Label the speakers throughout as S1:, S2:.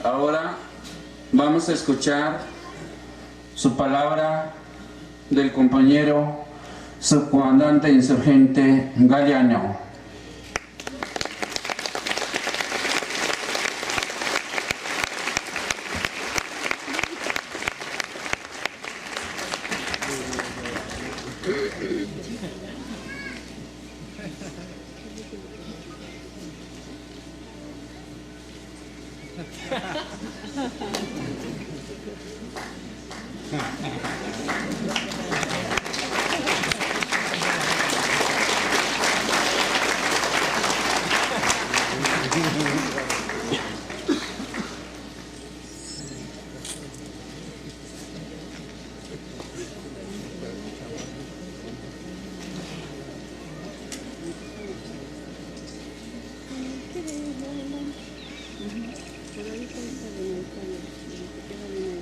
S1: Ahora vamos a escuchar su palabra del compañero subcomandante insurgente Galeano.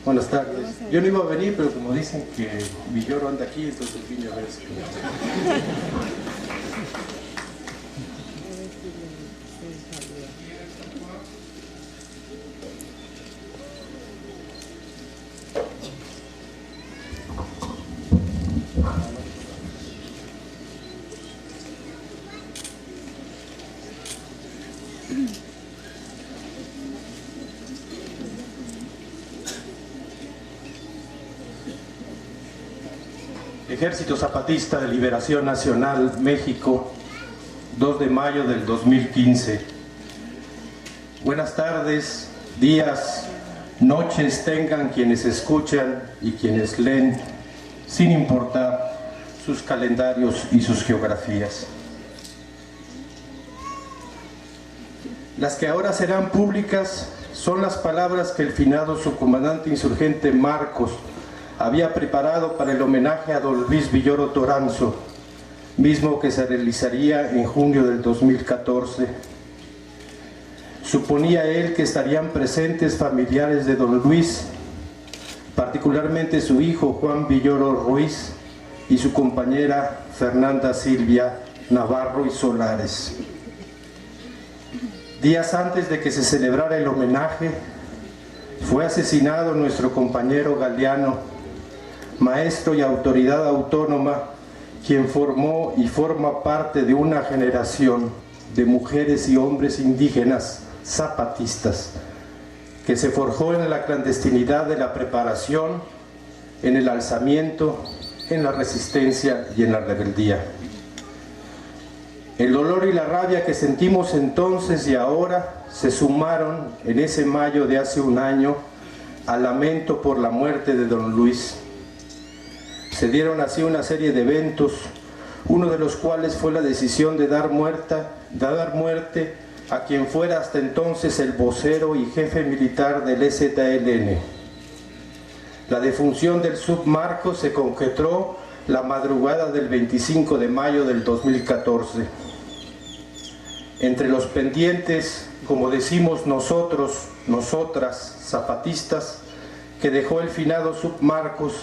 S2: Buenas tardes. Yo no iba a venir, pero como dicen que Villoro anda aquí, entonces vine a ver si... Ejército Zapatista de Liberación Nacional, México, 2 de mayo del 2015. Buenas tardes, días, noches tengan quienes escuchan y quienes leen, sin importar sus calendarios y sus geografías. Las que ahora serán públicas son las palabras que el finado subcomandante insurgente Marcos había preparado para el homenaje a don Luis Villoro Toranzo, mismo que se realizaría en junio del 2014. Suponía él que estarían presentes familiares de don Luis, particularmente su hijo Juan Villoro Ruiz y su compañera Fernanda Silvia Navarro y Solares. Días antes de que se celebrara el homenaje, fue asesinado nuestro compañero Galeano, maestro y autoridad autónoma, quien formó y forma parte de una generación de mujeres y hombres indígenas zapatistas, que se forjó en la clandestinidad de la preparación, en el alzamiento, en la resistencia y en la rebeldía. El dolor y la rabia que sentimos entonces y ahora se sumaron en ese mayo de hace un año al lamento por la muerte de don Luis. Se dieron así una serie de eventos, uno de los cuales fue la decisión de dar muerte a quien fuera hasta entonces el vocero y jefe militar del EZLN. La defunción del submarco se concretó la madrugada del 25 de mayo del 2014. Entre los pendientes, como decimos nosotros, nosotras, zapatistas, que dejó el finado submarcos,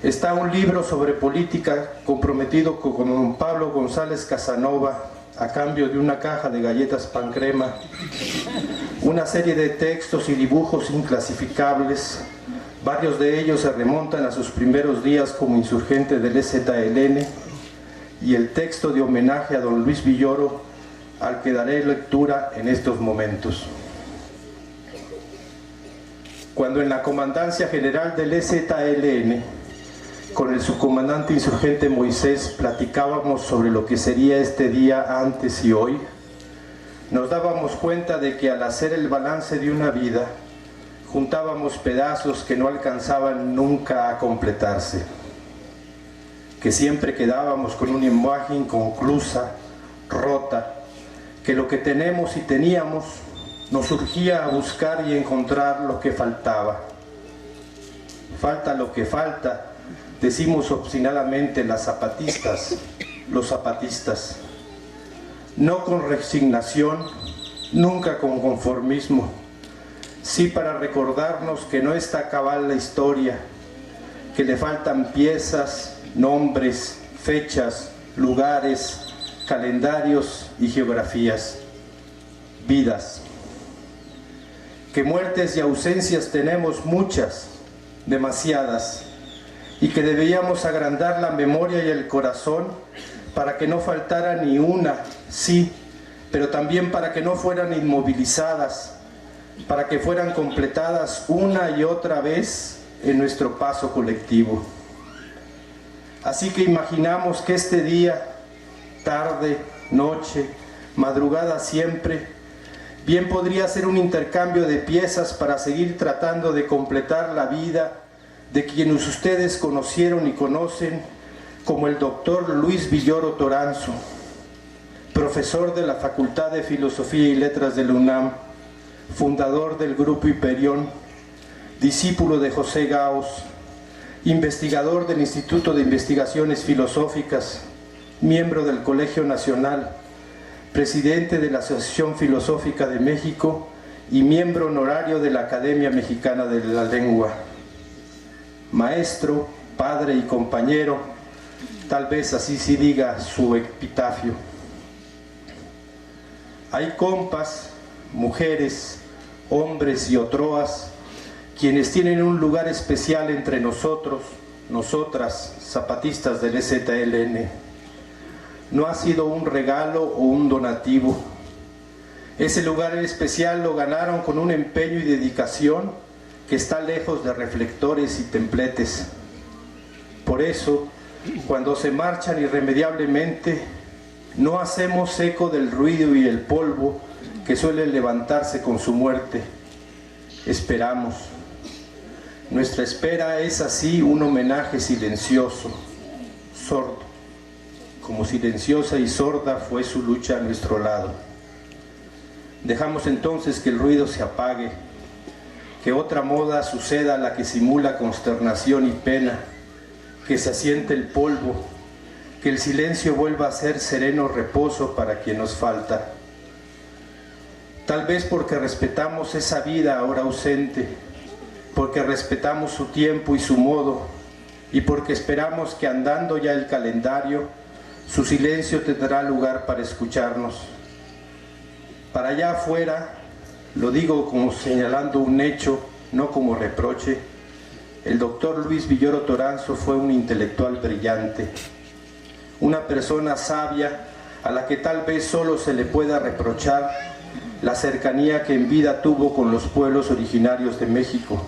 S2: está un libro sobre política comprometido con don Pablo González Casanova a cambio de una caja de galletas Pancrema, una serie de textos y dibujos inclasificables, varios de ellos se remontan a sus primeros días como insurgente del EZLN, y el texto de homenaje a don Luis Villoro, al que daré lectura en estos momentos. Cuando en la Comandancia General del EZLN, con el subcomandante insurgente Moisés, platicábamos sobre lo que sería este día antes y hoy, nos dábamos cuenta de que al hacer el balance de una vida, juntábamos pedazos que no alcanzaban nunca a completarse, que siempre quedábamos con una imagen inconclusa, rota, que lo que tenemos y teníamos nos urgía a buscar y encontrar lo que faltaba. Falta lo que falta, decimos obstinadamente las zapatistas, los zapatistas, no con resignación, nunca con conformismo, sí para recordarnos que no está cabal la historia, que le faltan piezas, nombres, fechas, lugares, calendarios y geografías, vidas. que muertes y ausencias tenemos muchas, demasiadas, y que debíamos agrandar la memoria y el corazón para que no faltara ni una, sí, pero también para que no fueran inmovilizadas, para que fueran completadas una y otra vez en nuestro paso colectivo. Así que imaginamos que este día, tarde, noche, madrugada siempre, bien podría ser un intercambio de piezas para seguir tratando de completar la vida de quienes ustedes conocieron y conocen como el doctor Luis Villoro Toranzo, profesor de la Facultad de Filosofía y Letras de la UNAM, fundador del Grupo Hiperión, discípulo de José Gauss, investigador del Instituto de Investigaciones Filosóficas, miembro del Colegio Nacional, presidente de la Asociación Filosófica de México y miembro honorario de la Academia Mexicana de la Lengua. Maestro, padre y compañero, tal vez así se diga su epitafio. Hay compas, mujeres, hombres y otroas, quienes tienen un lugar especial entre nosotros, nosotras, zapatistas del EZLN. No ha sido un regalo o un donativo. Ese lugar especial lo ganaron con un empeño y dedicación que está lejos de reflectores y templetes. Por eso, cuando se marchan irremediablemente, no hacemos eco del ruido y el polvo que suele levantarse con su muerte. Esperamos. Nuestra espera es así un homenaje silencioso, sordo, como silenciosa y sorda fue su lucha a nuestro lado. Dejamos entonces que el ruido se apague, que otra moda suceda a la que simula consternación y pena, que se asiente el polvo, que el silencio vuelva a ser sereno reposo para quien nos falta. Tal vez porque respetamos esa vida ahora ausente, porque respetamos su tiempo y su modo, y porque esperamos que andando ya el calendario, su silencio tendrá lugar para escucharnos. Para allá afuera, lo digo como señalando un hecho, no como reproche, el doctor Luis Villoro Toranzo fue un intelectual brillante, una persona sabia a la que tal vez solo se le pueda reprochar la cercanía que en vida tuvo con los pueblos originarios de México,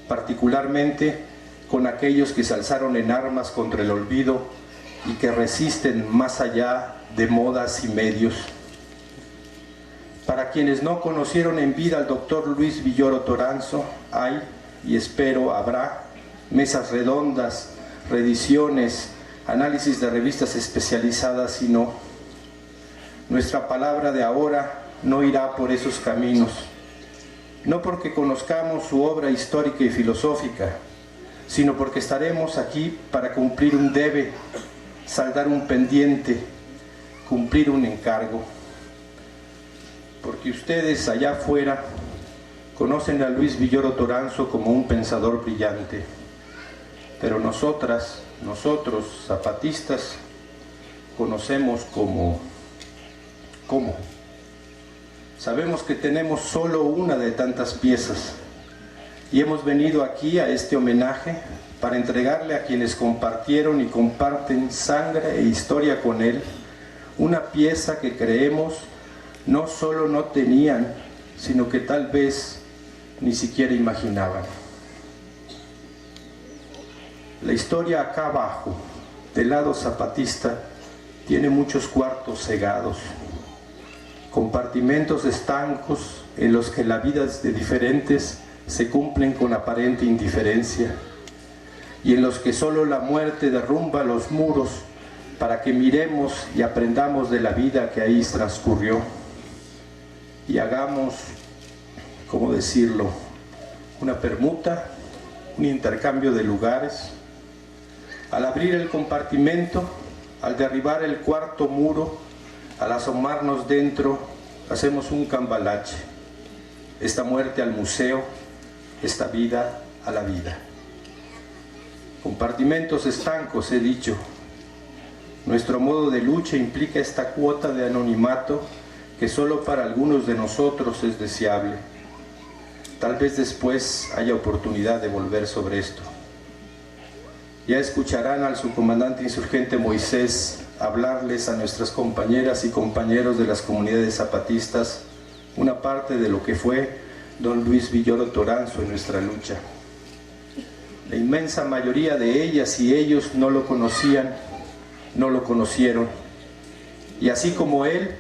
S2: particularmente con aquellos que se alzaron en armas contra el olvido y que resisten más allá de modas y medios. Para quienes no conocieron en vida al doctor Luis Villoro Toranzo, hay, y espero habrá, mesas redondas, reediciones, análisis de revistas especializadas y no. Nuestra palabra de ahora no irá por esos caminos, no porque conozcamos su obra histórica y filosófica, sino porque estaremos aquí para cumplir un debe, saldar un pendiente, cumplir un encargo. Porque ustedes allá afuera conocen a Luis Villoro Toranzo como un pensador brillante, pero nosotros, zapatistas, conocemos como... ¿Cómo? Sabemos que tenemos solo una de tantas piezas y hemos venido aquí a este homenaje para entregarle a quienes compartieron y comparten sangre e historia con él una pieza que creemos no solo no tenían, sino que tal vez ni siquiera imaginaban. La historia acá abajo, del lado zapatista, tiene muchos cuartos cegados, compartimentos estancos en los que las vidas de diferentes se cumplen con aparente indiferencia y en los que solo la muerte derrumba los muros para que miremos y aprendamos de la vida que ahí transcurrió y hagamos, ¿cómo decirlo?, una permuta, un intercambio de lugares. Al abrir el compartimento, al derribar el cuarto muro, al asomarnos dentro, hacemos un cambalache. Esta muerte al museo, esta vida a la vida. Compartimentos estancos, he dicho. Nuestro modo de lucha implica esta cuota de anonimato que solo para algunos de nosotros es deseable. Tal vez después haya oportunidad de volver sobre esto. Ya escucharán al subcomandante insurgente Moisés hablarles a nuestras compañeras y compañeros de las comunidades zapatistas una parte de lo que fue don Luis Villoro Toranzo en nuestra lucha. La inmensa mayoría de ellas y ellos no lo conocían, no lo conocieron. Y así como él,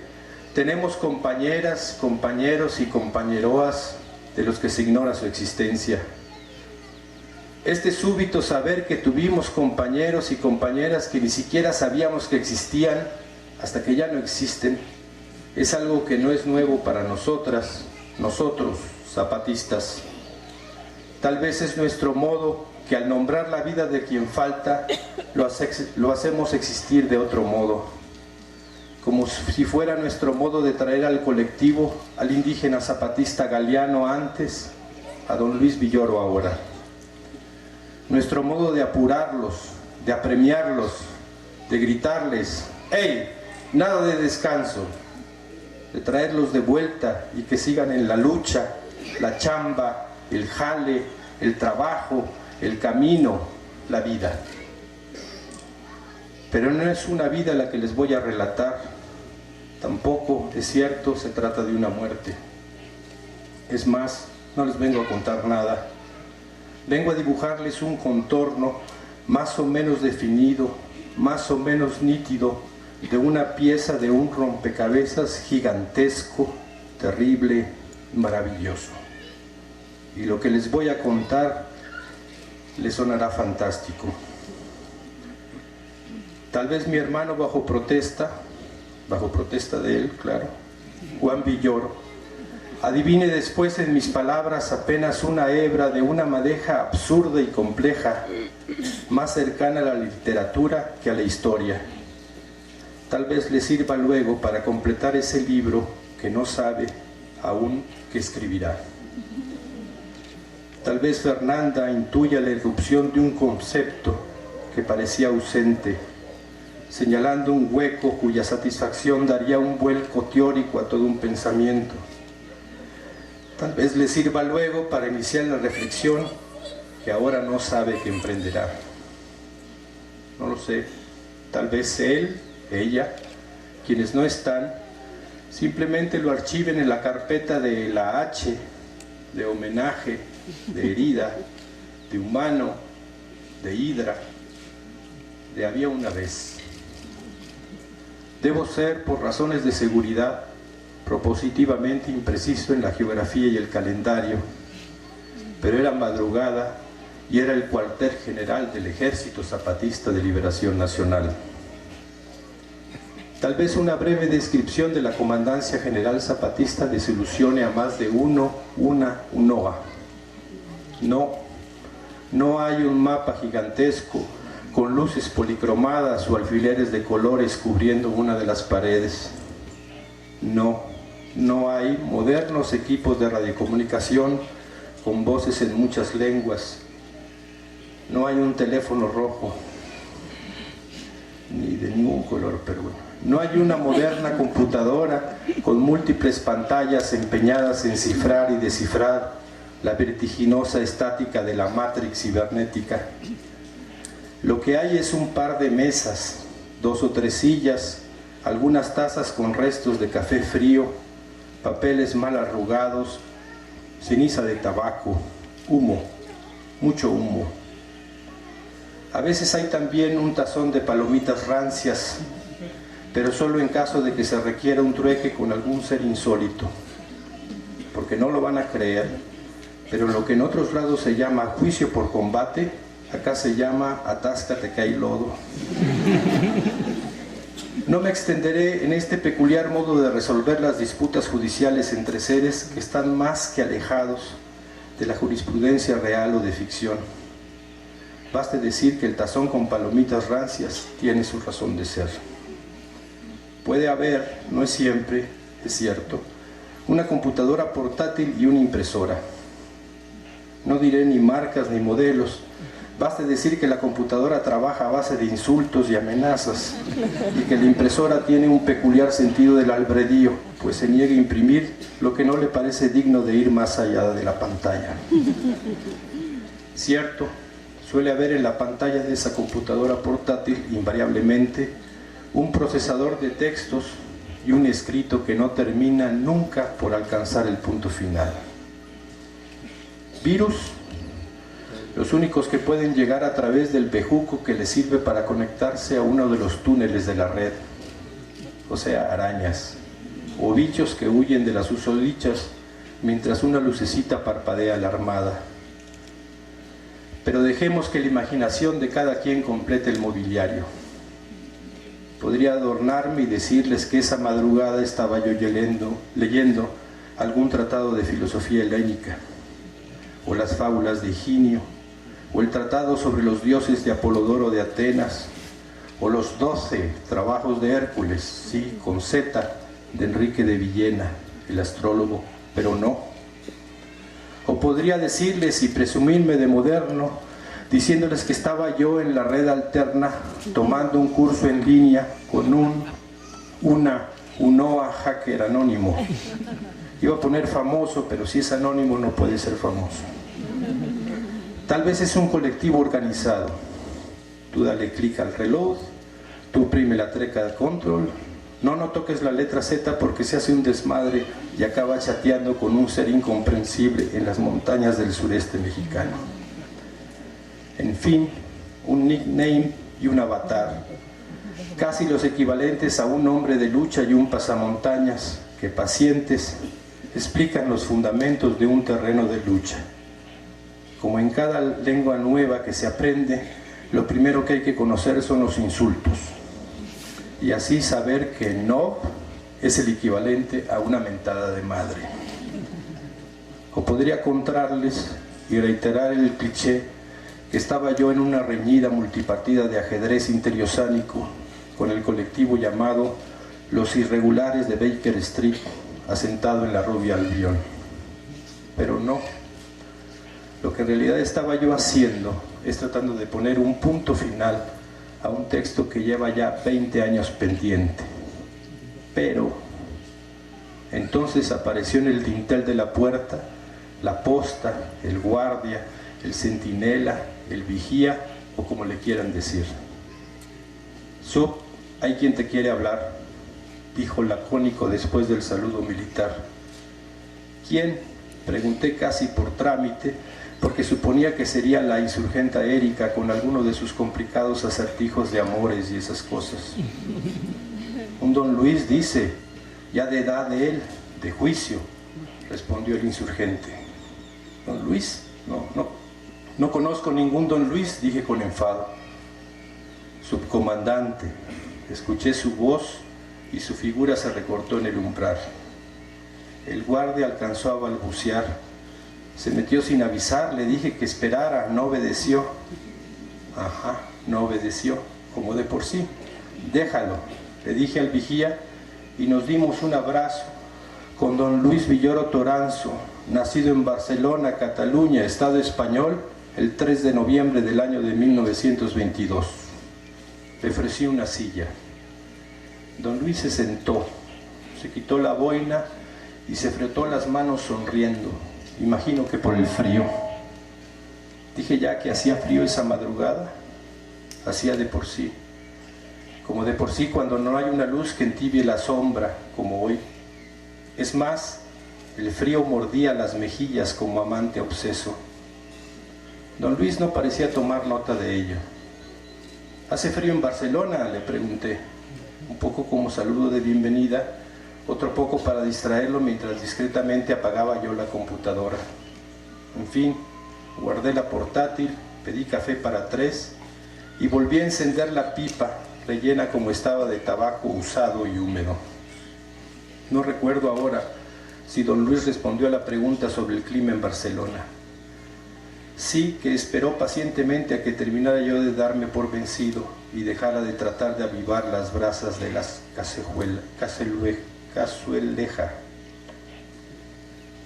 S2: tenemos compañeras, compañeros y compañeroas de los que se ignora su existencia. Este súbito saber que tuvimos compañeros y compañeras que ni siquiera sabíamos que existían hasta que ya no existen, es algo que no es nuevo para nosotras, nosotros, zapatistas. Tal vez es nuestro modo que al nombrar la vida de quien falta, lo hacemos existir de otro modo, como si fuera nuestro modo de traer al colectivo al indígena zapatista Galeano antes, a don Luis Villoro ahora. Nuestro modo de apurarlos, de apremiarlos, de gritarles, ¡hey! Nada de descanso, de traerlos de vuelta y que sigan en la lucha, la chamba, el jale, el trabajo, el camino, la vida. Pero no es una vida la que les voy a relatar, tampoco, es cierto, se trata de una muerte. Es más, no les vengo a contar nada. Vengo a dibujarles un contorno más o menos definido, más o menos nítido, de una pieza de un rompecabezas gigantesco, terrible, maravilloso. Y lo que les voy a contar les sonará fantástico. Tal vez mi hermano bajo protesta de él, claro, Juan Villoro, adivine después en mis palabras apenas una hebra de una madeja absurda y compleja, más cercana a la literatura que a la historia. Tal vez le sirva luego para completar ese libro que no sabe aún qué escribirá. Tal vez Fernanda intuya la irrupción de un concepto que parecía ausente, señalando un hueco cuya satisfacción daría un vuelco teórico a todo un pensamiento. Tal vez le sirva luego para iniciar la reflexión que ahora no sabe que emprenderá. No lo sé, tal vez él, ella, quienes no están, simplemente lo archiven en la carpeta de la H, de homenaje, de herida, de humano, de hidra, de había una vez. Debo ser, por razones de seguridad, propositivamente impreciso en la geografía y el calendario, pero era madrugada y era el cuartel general del Ejército Zapatista de Liberación Nacional. Tal vez una breve descripción de la Comandancia General Zapatista desilusione a más de una UNOA. No hay un mapa gigantesco con luces policromadas o alfileres de colores cubriendo una de las paredes. No hay modernos equipos de radiocomunicación con voces en muchas lenguas. No hay un teléfono rojo, ni de ningún color, pero bueno. No hay una moderna computadora con múltiples pantallas empeñadas en cifrar y descifrar la vertiginosa estática de la Matrix cibernética. Lo que hay es un par de mesas, 2 o 3 sillas, algunas tazas con restos de café frío, papeles mal arrugados, ceniza de tabaco, humo, mucho humo. A veces hay también un tazón de palomitas rancias, pero solo en caso de que se requiera un trueque con algún ser insólito, porque no lo van a creer, pero lo que en otros lados se llama juicio por combate, acá se llama atáscate que hay lodo. No me extenderé en este peculiar modo de resolver las disputas judiciales entre seres que están más que alejados de la jurisprudencia real o de ficción. Baste decir que el tazón con palomitas rancias tiene su razón de ser. Puede haber, no es siempre, es cierto, una computadora portátil y una impresora. No diré ni marcas ni modelos, Baste decir que la computadora trabaja a base de insultos y amenazas y que la impresora tiene un peculiar sentido del albedrío, pues se niega a imprimir lo que no le parece digno de ir más allá de la pantalla. Cierto, suele haber en la pantalla de esa computadora portátil invariablemente un procesador de textos y un escrito que no termina nunca por alcanzar el punto final. Virus, los únicos que pueden llegar a través del bejuco que les sirve para conectarse a uno de los túneles de la red, o sea, arañas, o bichos que huyen de las susodichas mientras una lucecita parpadea alarmada. Pero dejemos que la imaginación de cada quien complete el mobiliario. Podría adornarme y decirles que esa madrugada estaba yo leyendo algún tratado de filosofía helénica, o las fábulas de Higinio, o el tratado sobre los dioses de Apolodoro de Atenas, o los 12 trabajos de Hércules, sí, con Z, de Enrique de Villena, el astrólogo, pero no. O podría decirles y presumirme de moderno, diciéndoles que estaba yo en la red alterna tomando un curso en línea con un UNOA hacker anónimo. Iba a poner famoso, pero si es anónimo no puede ser famoso. Tal vez es un colectivo organizado. Tú dale clic al reloj, tú oprime la tecla de control, no toques la letra Z porque se hace un desmadre y acaba chateando con un ser incomprensible en las montañas del sureste mexicano. En fin, un nickname y un avatar, casi los equivalentes a un hombre de lucha y un pasamontañas que pacientes explican los fundamentos de un terreno de lucha. Como en cada lengua nueva que se aprende, lo primero que hay que conocer son los insultos. Y así saber que no es el equivalente a una mentada de madre. O podría contarles y reiterar el cliché que estaba yo en una reñida multipartida de ajedrez interiosánico con el colectivo llamado Los Irregulares de Baker Street, asentado en la rubia Albión. Pero no. Lo que en realidad estaba yo haciendo es tratando de poner un punto final a un texto que lleva ya 20 años pendiente. Pero entonces apareció en el dintel de la puerta la posta, el guardia, el centinela, el vigía o como le quieran decir. Sub, hay quien te quiere hablar, dijo lacónico después del saludo militar. ¿Quién? Pregunté casi por trámite, porque suponía que sería la insurgenta Erika con alguno de sus complicados acertijos de amores y esas cosas. Un don Luis dice, ya de edad de él, de juicio, respondió el insurgente. ¿Don Luis? No conozco ningún don Luis, dije con enfado. Subcomandante, escuché su voz y su figura se recortó en el umbral. El guardia alcanzó a balbucear. Se metió sin avisar, le dije que esperara, no obedeció. Ajá, no obedeció, como de por sí. Déjalo, le dije al vigía y nos dimos un abrazo con don Luis Villoro Toranzo, nacido en Barcelona, Cataluña, Estado español, el 3 de noviembre del año de 1922. Le ofrecí una silla. Don Luis se sentó, se quitó la boina y se frotó las manos sonriendo. Imagino que por el frío. Dije ya que hacía frío esa madrugada. Hacía de por sí. Como de por sí cuando no hay una luz que entibie la sombra, como hoy. Es más, el frío mordía las mejillas como amante obseso. Don Luis no parecía tomar nota de ello. ¿Hace frío en Barcelona?, le pregunté, un poco como saludo de bienvenida, otro poco para distraerlo mientras discretamente apagaba yo la computadora. En fin, guardé la portátil, pedí café para 3 y volví a encender la pipa, rellena como estaba de tabaco usado y húmedo. No recuerdo ahora si don Luis respondió a la pregunta sobre el clima en Barcelona. Sí que esperó pacientemente a que terminara yo de darme por vencido y dejara de tratar de avivar las brasas de las cazueleja.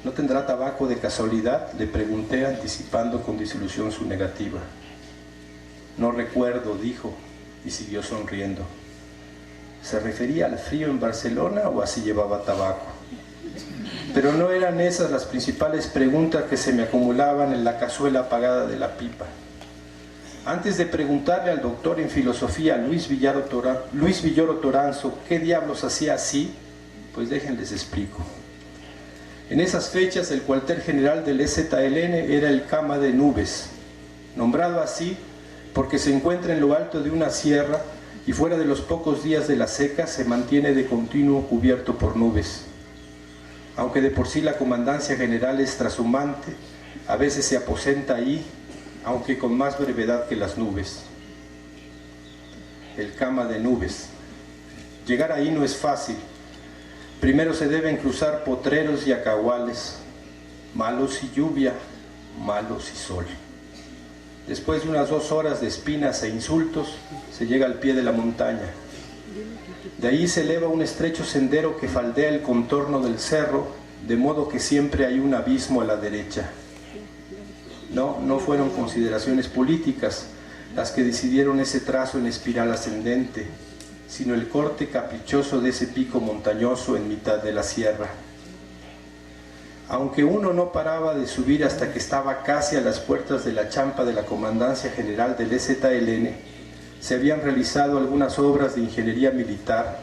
S2: ¿No tendrá tabaco de casualidad?, le pregunté, anticipando con desilusión su negativa. No recuerdo, dijo, y siguió sonriendo. ¿Se refería al frío en Barcelona o así llevaba tabaco? Pero no eran esas las principales preguntas que se me acumulaban en la cazuela apagada de la pipa. Antes de preguntarle al doctor en filosofía, Luis Villoro Toranzo, qué diablos hacía así, pues déjenles explico. En esas fechas el cuartel general del EZLN era el Cama de Nubes, nombrado así porque se encuentra en lo alto de una sierra y fuera de los pocos días de la seca se mantiene de continuo cubierto por nubes. Aunque de por sí la comandancia general es trashumante, a veces se aposenta ahí, aunque con más brevedad que las nubes. El Cama de Nubes. Llegar ahí no es fácil. Primero se deben cruzar potreros y acahuales, malos y lluvia, malos y sol. Después de unas 2 horas de espinas e insultos, se llega al pie de la montaña. De ahí se eleva un estrecho sendero que faldea el contorno del cerro, de modo que siempre hay un abismo a la derecha. No fueron consideraciones políticas las que decidieron ese trazo en espiral ascendente, sino el corte caprichoso de ese pico montañoso en mitad de la sierra. Aunque uno no paraba de subir hasta que estaba casi a las puertas de la champa de la Comandancia General del EZLN, se habían realizado algunas obras de ingeniería militar,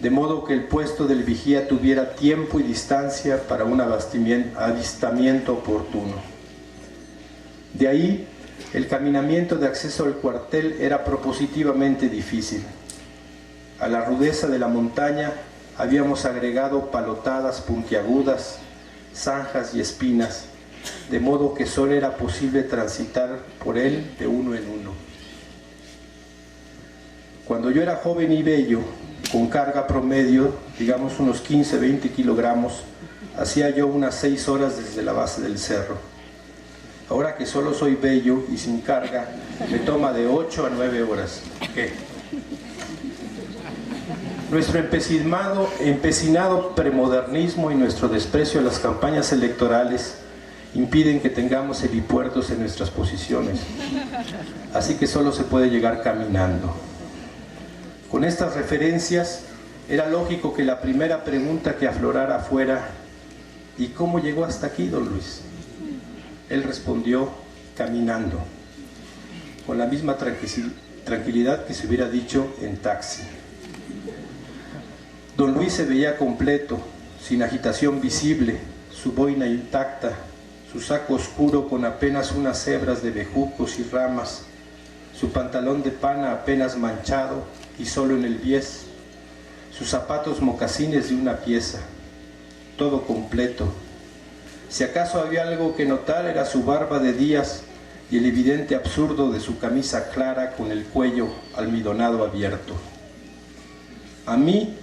S2: de modo que el puesto del vigía tuviera tiempo y distancia para un avistamiento oportuno. De ahí, el caminamiento de acceso al cuartel era propositivamente difícil. A la rudeza de la montaña habíamos agregado palotadas puntiagudas, zanjas y espinas, de modo que solo era posible transitar por él de uno en uno. Cuando yo era joven y bello, con carga promedio, digamos unos 15-20 kilogramos, hacía yo unas 6 horas desde la base del cerro. Ahora que solo soy bello y sin carga, me toma de 8 a 9 horas. ¿Qué? Nuestro empecinado premodernismo y nuestro desprecio a las campañas electorales impiden que tengamos helipuertos en nuestras posiciones. Así que solo se puede llegar caminando. Con estas referencias, era lógico que la primera pregunta que aflorara fuera: ¿y cómo llegó hasta aquí, don Luis? Él respondió: caminando, con la misma tranquilidad que se hubiera dicho en taxi. Don Luis se veía completo, sin agitación visible, su boina intacta, su saco oscuro con apenas unas hebras de bejucos y ramas, su pantalón de pana apenas manchado y solo en el bies, sus zapatos mocasines de una pieza, todo completo. Si acaso había algo que notar era su barba de días y el evidente absurdo de su camisa clara con el cuello almidonado abierto. A mí,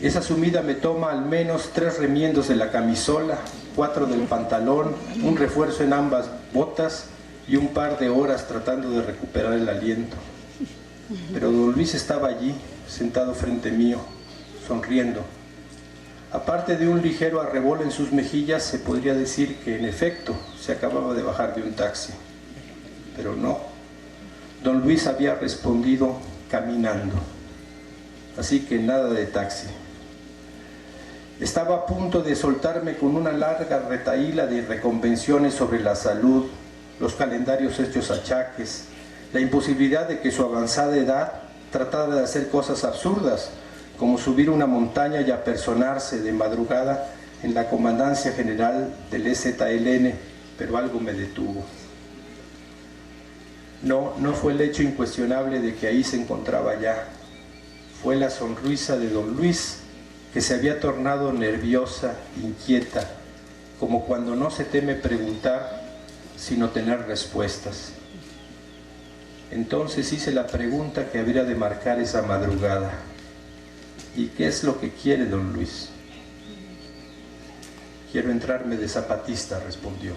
S2: esa sumida me toma al menos 3 remiendos de la camisola, 4 del pantalón, un refuerzo en ambas botas y un par de horas tratando de recuperar el aliento. Pero don Luis estaba allí, sentado frente mío, sonriendo. Aparte de un ligero arrebol en sus mejillas, se podría decir que en efecto se acababa de bajar de un taxi. Pero no, don Luis había respondido caminando. Así que nada de taxi. Estaba a punto de soltarme con una larga retahíla de reconvenciones sobre la salud, los calendarios hechos achaques, la imposibilidad de que su avanzada edad tratara de hacer cosas absurdas, como subir una montaña y apersonarse de madrugada en la Comandancia General del EZLN, pero algo me detuvo. No fue el hecho incuestionable de que ahí se encontraba ya, fue la sonrisa de don Luis, que se había tornado nerviosa, inquieta, como cuando no se teme preguntar, sino tener respuestas. Entonces hice la pregunta que habría de marcar esa madrugada: ¿y qué es lo que quiere don Luis? Quiero entrarme de zapatista, respondió.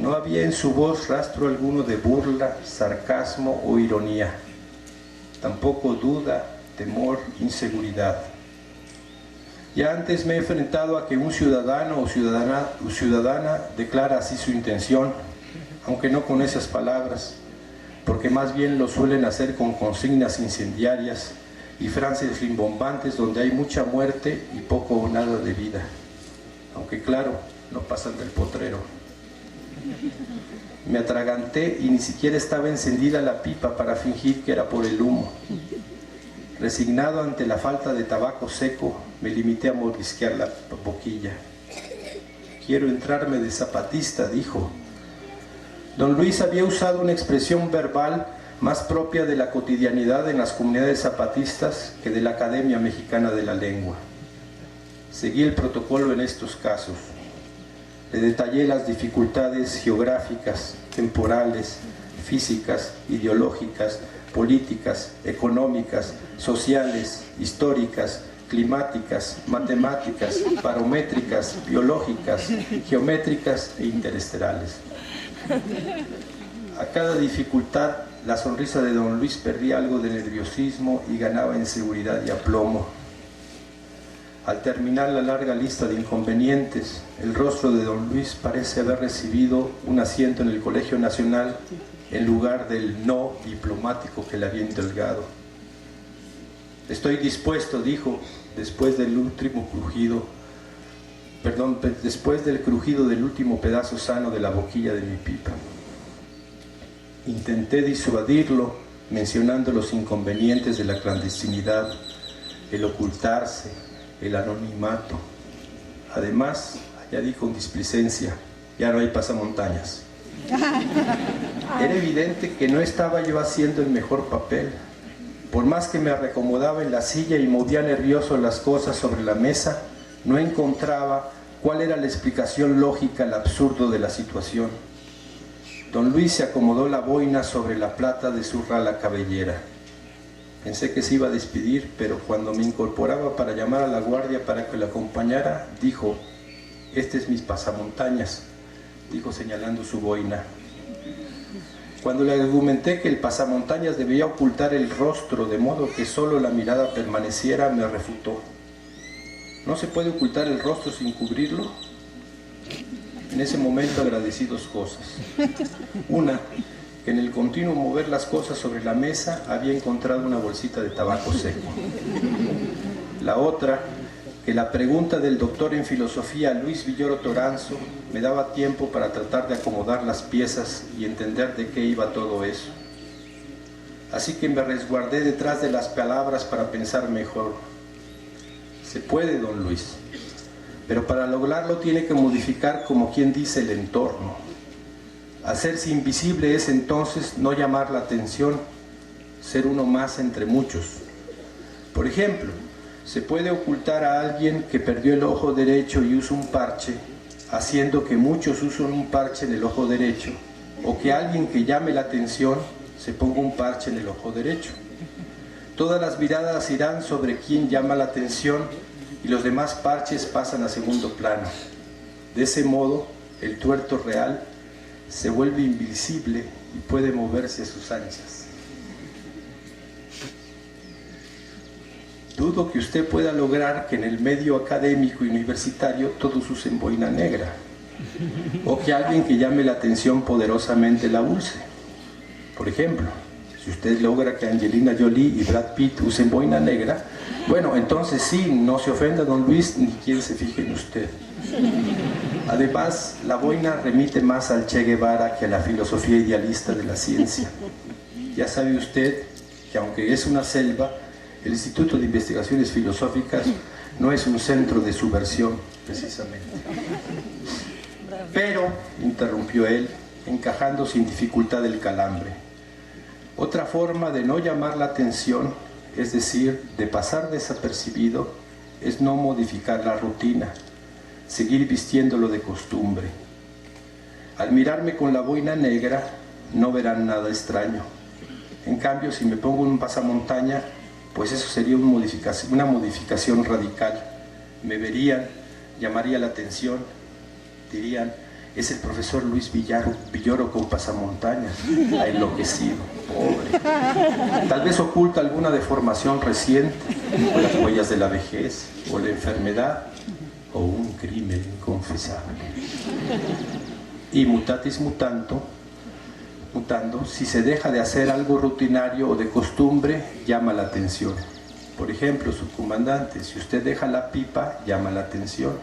S2: No había en su voz rastro alguno de burla, sarcasmo o ironía, tampoco duda, temor, inseguridad. Ya antes me he enfrentado a que un ciudadano o ciudadana declara así su intención, aunque no con esas palabras, porque más bien lo suelen hacer con consignas incendiarias y frases rimbombantes donde hay mucha muerte y poco o nada de vida, aunque claro, no pasan del potrero. Me atraganté y ni siquiera estaba encendida la pipa para fingir que era por el humo. Resignado ante la falta de tabaco seco, me limité a mordisquear la boquilla. Quiero entrarme de zapatista, dijo. Don Luis había usado una expresión verbal más propia de la cotidianidad en las comunidades zapatistas que de la Academia Mexicana de la Lengua. Seguí el protocolo en estos casos. Le detallé las dificultades geográficas, temporales, físicas, ideológicas, políticas, económicas, sociales, históricas, climáticas, matemáticas, barométricas, biológicas, geométricas e interesterales. A cada dificultad, la sonrisa de don Luis perdía algo de nerviosismo y ganaba en seguridad y aplomo. Al terminar la larga lista de inconvenientes, el rostro de don Luis parece haber recibido un asiento en el Colegio Nacional en lugar del no diplomático que le había indulgado. Estoy dispuesto, dijo, después del crujido del último pedazo sano de la boquilla de mi pipa. Intenté disuadirlo mencionando los inconvenientes de la clandestinidad, el ocultarse, el anonimato. Además, añadí con displicencia, ya no hay pasamontañas. Era evidente que no estaba yo haciendo el mejor papel. Por más que me reacomodaba en la silla y movía nervioso las cosas sobre la mesa, no encontraba cuál era la explicación lógica al absurdo de la situación. Don Luis se acomodó la boina sobre la plata de su rala cabellera. Pensé que se iba a despedir, pero cuando me incorporaba para llamar a la guardia para que lo acompañara, dijo: "Este es mis pasamontañas", dijo señalando su boina. Cuando le argumenté que el pasamontañas debía ocultar el rostro de modo que solo la mirada permaneciera, me refutó. ¿No se puede ocultar el rostro sin cubrirlo? En ese momento agradecí dos cosas. Una, que en el continuo mover las cosas sobre la mesa había encontrado una bolsita de tabaco seco. La otra, que la pregunta del doctor en filosofía Luis Villoro Toranzo me daba tiempo para tratar de acomodar las piezas y entender de qué iba todo eso. Así que me resguardé detrás de las palabras para pensar mejor. Se puede, don Luis, pero para lograrlo tiene que modificar, como quien dice, el entorno. Hacerse invisible es entonces no llamar la atención, ser uno más entre muchos. Por ejemplo, se puede ocultar a alguien que perdió el ojo derecho y usa un parche, haciendo que muchos usen un parche en el ojo derecho, o que alguien que llame la atención se ponga un parche en el ojo derecho. Todas las miradas irán sobre quien llama la atención y los demás parches pasan a segundo plano. De ese modo, el tuerto real se vuelve invisible y puede moverse a sus anchas. Dudo que usted pueda lograr que en el medio académico y universitario todos usen boina negra, o que alguien que llame la atención poderosamente la use. Por ejemplo, si usted logra que Angelina Jolie y Brad Pitt usen boina negra, bueno, entonces sí, no se ofenda don Luis ni quien se fije en usted. Además, la boina remite más al Che Guevara que a la filosofía idealista de la ciencia. Ya sabe usted que aunque es una selva, el Instituto de Investigaciones Filosóficas no es un centro de subversión, precisamente. Pero, interrumpió él, encajando sin dificultad el calambre, otra forma de no llamar la atención, es decir, de pasar desapercibido, es no modificar la rutina, seguir vistiéndolo de costumbre. Al mirarme con la boina negra, no verán nada extraño. En cambio, si me pongo un pasamontaña, pues eso sería una modificación radical. Me verían, llamaría la atención, dirían: es el profesor Luis Villoro con pasamontañas, ha enloquecido, pobre. Tal vez oculta alguna deformación reciente, o las huellas de la vejez, o la enfermedad, o un crimen inconfesable. Y mutatis mutanto, mutando, si se deja de hacer algo rutinario o de costumbre, llama la atención. Por ejemplo, subcomandante, si usted deja la pipa, llama la atención.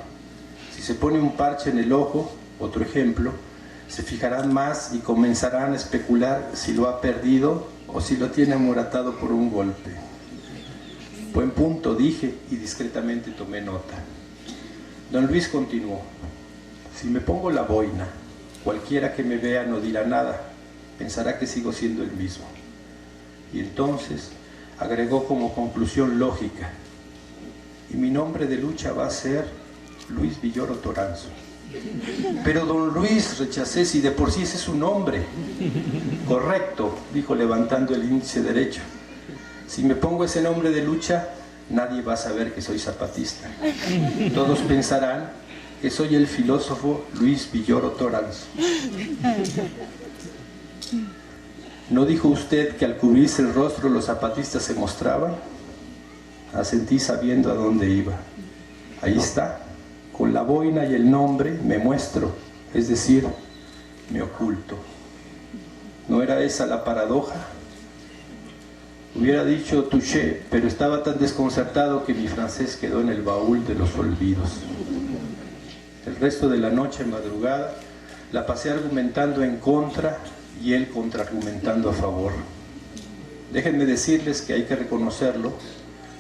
S2: Si se pone un parche en el ojo, otro ejemplo, se fijarán más y comenzarán a especular si lo ha perdido o si lo tiene amoratado por un golpe. Buen punto, dije, y discretamente tomé nota. Don Luis continuó: si me pongo la boina, cualquiera que me vea no dirá nada, pensará que sigo siendo el mismo. Y entonces agregó como conclusión lógica: y mi nombre de lucha va a ser Luis Villoro Toranzo. Pero don Luis, rechacé, si de por sí ese es su nombre. Correcto, dijo levantando el índice derecho. Si me pongo ese nombre de lucha, nadie va a saber que soy zapatista. Todos pensarán que soy el filósofo Luis Villoro Toranzo. ¿No dijo usted que al cubrirse el rostro los zapatistas se mostraban? Asentí sabiendo a dónde iba. Ahí está, con la boina y el nombre me muestro, es decir, me oculto. ¿No era esa la paradoja? Hubiera dicho touché, pero estaba tan desconcertado que mi francés quedó en el baúl de los olvidos. El resto de la noche madrugada la pasé argumentando en contra y él contraargumentando a favor. Déjenme decirles que hay que reconocerlo,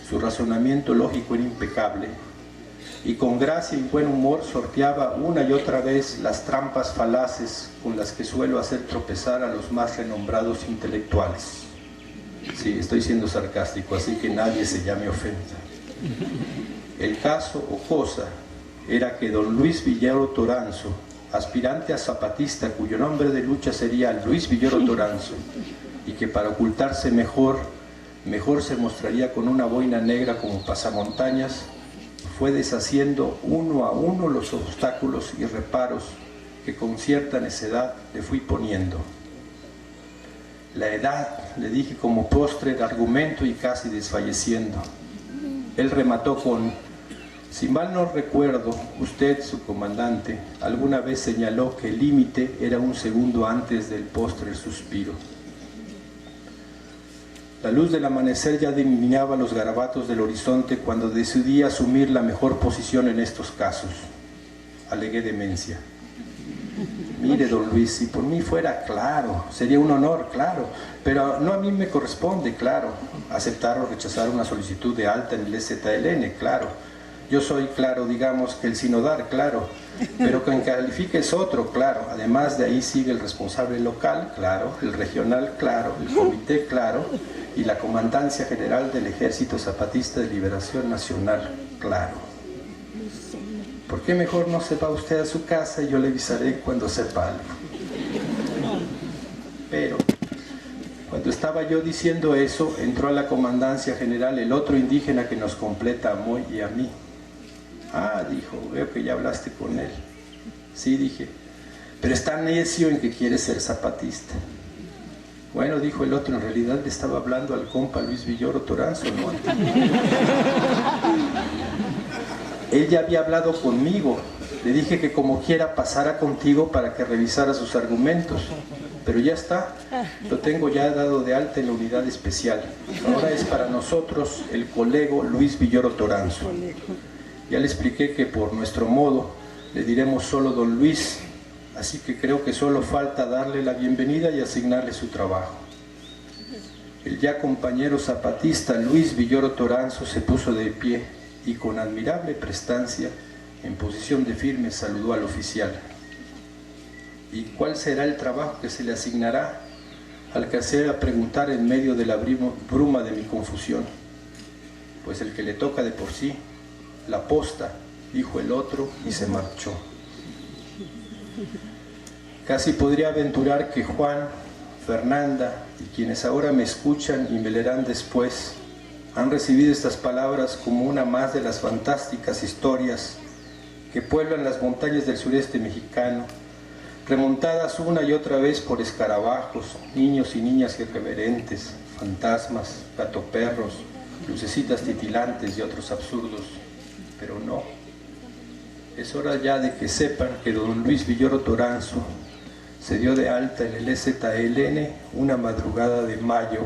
S2: su razonamiento lógico era impecable y con gracia y buen humor sorteaba una y otra vez las trampas falaces con las que suelo hacer tropezar a los más renombrados intelectuales. Sí, estoy siendo sarcástico, así que nadie se llame ofensa. El caso o cosa era que don Luis Villoro Toranzo, aspirante a zapatista cuyo nombre de lucha sería Luis Villoro Toranzo, y que para ocultarse mejor se mostraría con una boina negra como pasamontañas, fue deshaciendo uno a uno los obstáculos y reparos que con cierta necedad le fui poniendo. La edad, le dije como postre, argumento y casi desfalleciendo. Él remató con: si mal no recuerdo, usted, su comandante, alguna vez señaló que el límite era un segundo antes del postrer suspiro. La luz del amanecer ya delineaba los garabatos del horizonte cuando decidí asumir la mejor posición en estos casos. Alegué demencia. Mire, don Luis, si por mí fuera, claro, sería un honor, claro, pero no a mí me corresponde, claro, aceptar o rechazar una solicitud de alta en el ZLN, claro. Yo soy, claro, digamos que el sinodal, claro, pero quien califique es otro, claro. Además de ahí sigue el responsable local, claro, el regional, claro, el comité, claro, y la Comandancia General del Ejército Zapatista de Liberación Nacional, claro. ¿Por qué mejor no se va usted a su casa y yo le avisaré cuando sepa algo? Pero cuando estaba yo diciendo eso, entró a la Comandancia General el otro indígena que nos completa a Moy y a mí. Ah, dijo, veo que ya hablaste con él. Sí, dije, pero está necio en que quiere ser zapatista. Bueno, dijo el otro, en realidad le estaba hablando al compa Luis Villoro Toranzo, ¿no? Él ya había hablado conmigo, le dije que como quiera pasara contigo para que revisara sus argumentos, pero ya está, lo tengo ya dado de alta en la unidad especial. Ahora es para nosotros el colego Luis Villoro Toranzo. Ya le expliqué que por nuestro modo le diremos solo don Luis, así que creo que solo falta darle la bienvenida y asignarle su trabajo. El ya compañero zapatista Luis Villoro Toranzo se puso de pie y con admirable prestancia, en posición de firme, saludó al oficial. ¿Y cuál será el trabajo que se le asignará? Alcancé a preguntar en medio de la bruma de mi confusión. Pues el que le toca de por sí, la posta, dijo el otro y se marchó. Casi podría aventurar que Juan, Fernanda y quienes ahora me escuchan y me leerán después han recibido estas palabras como una más de las fantásticas historias que pueblan las montañas del sureste mexicano, remontadas una y otra vez por escarabajos, niños y niñas irreverentes, fantasmas, gatoperros, lucecitas titilantes y otros absurdos. Pero no, es hora ya de que sepan que don Luis Villoro Toranzo se dio de alta en el EZLN una madrugada de mayo,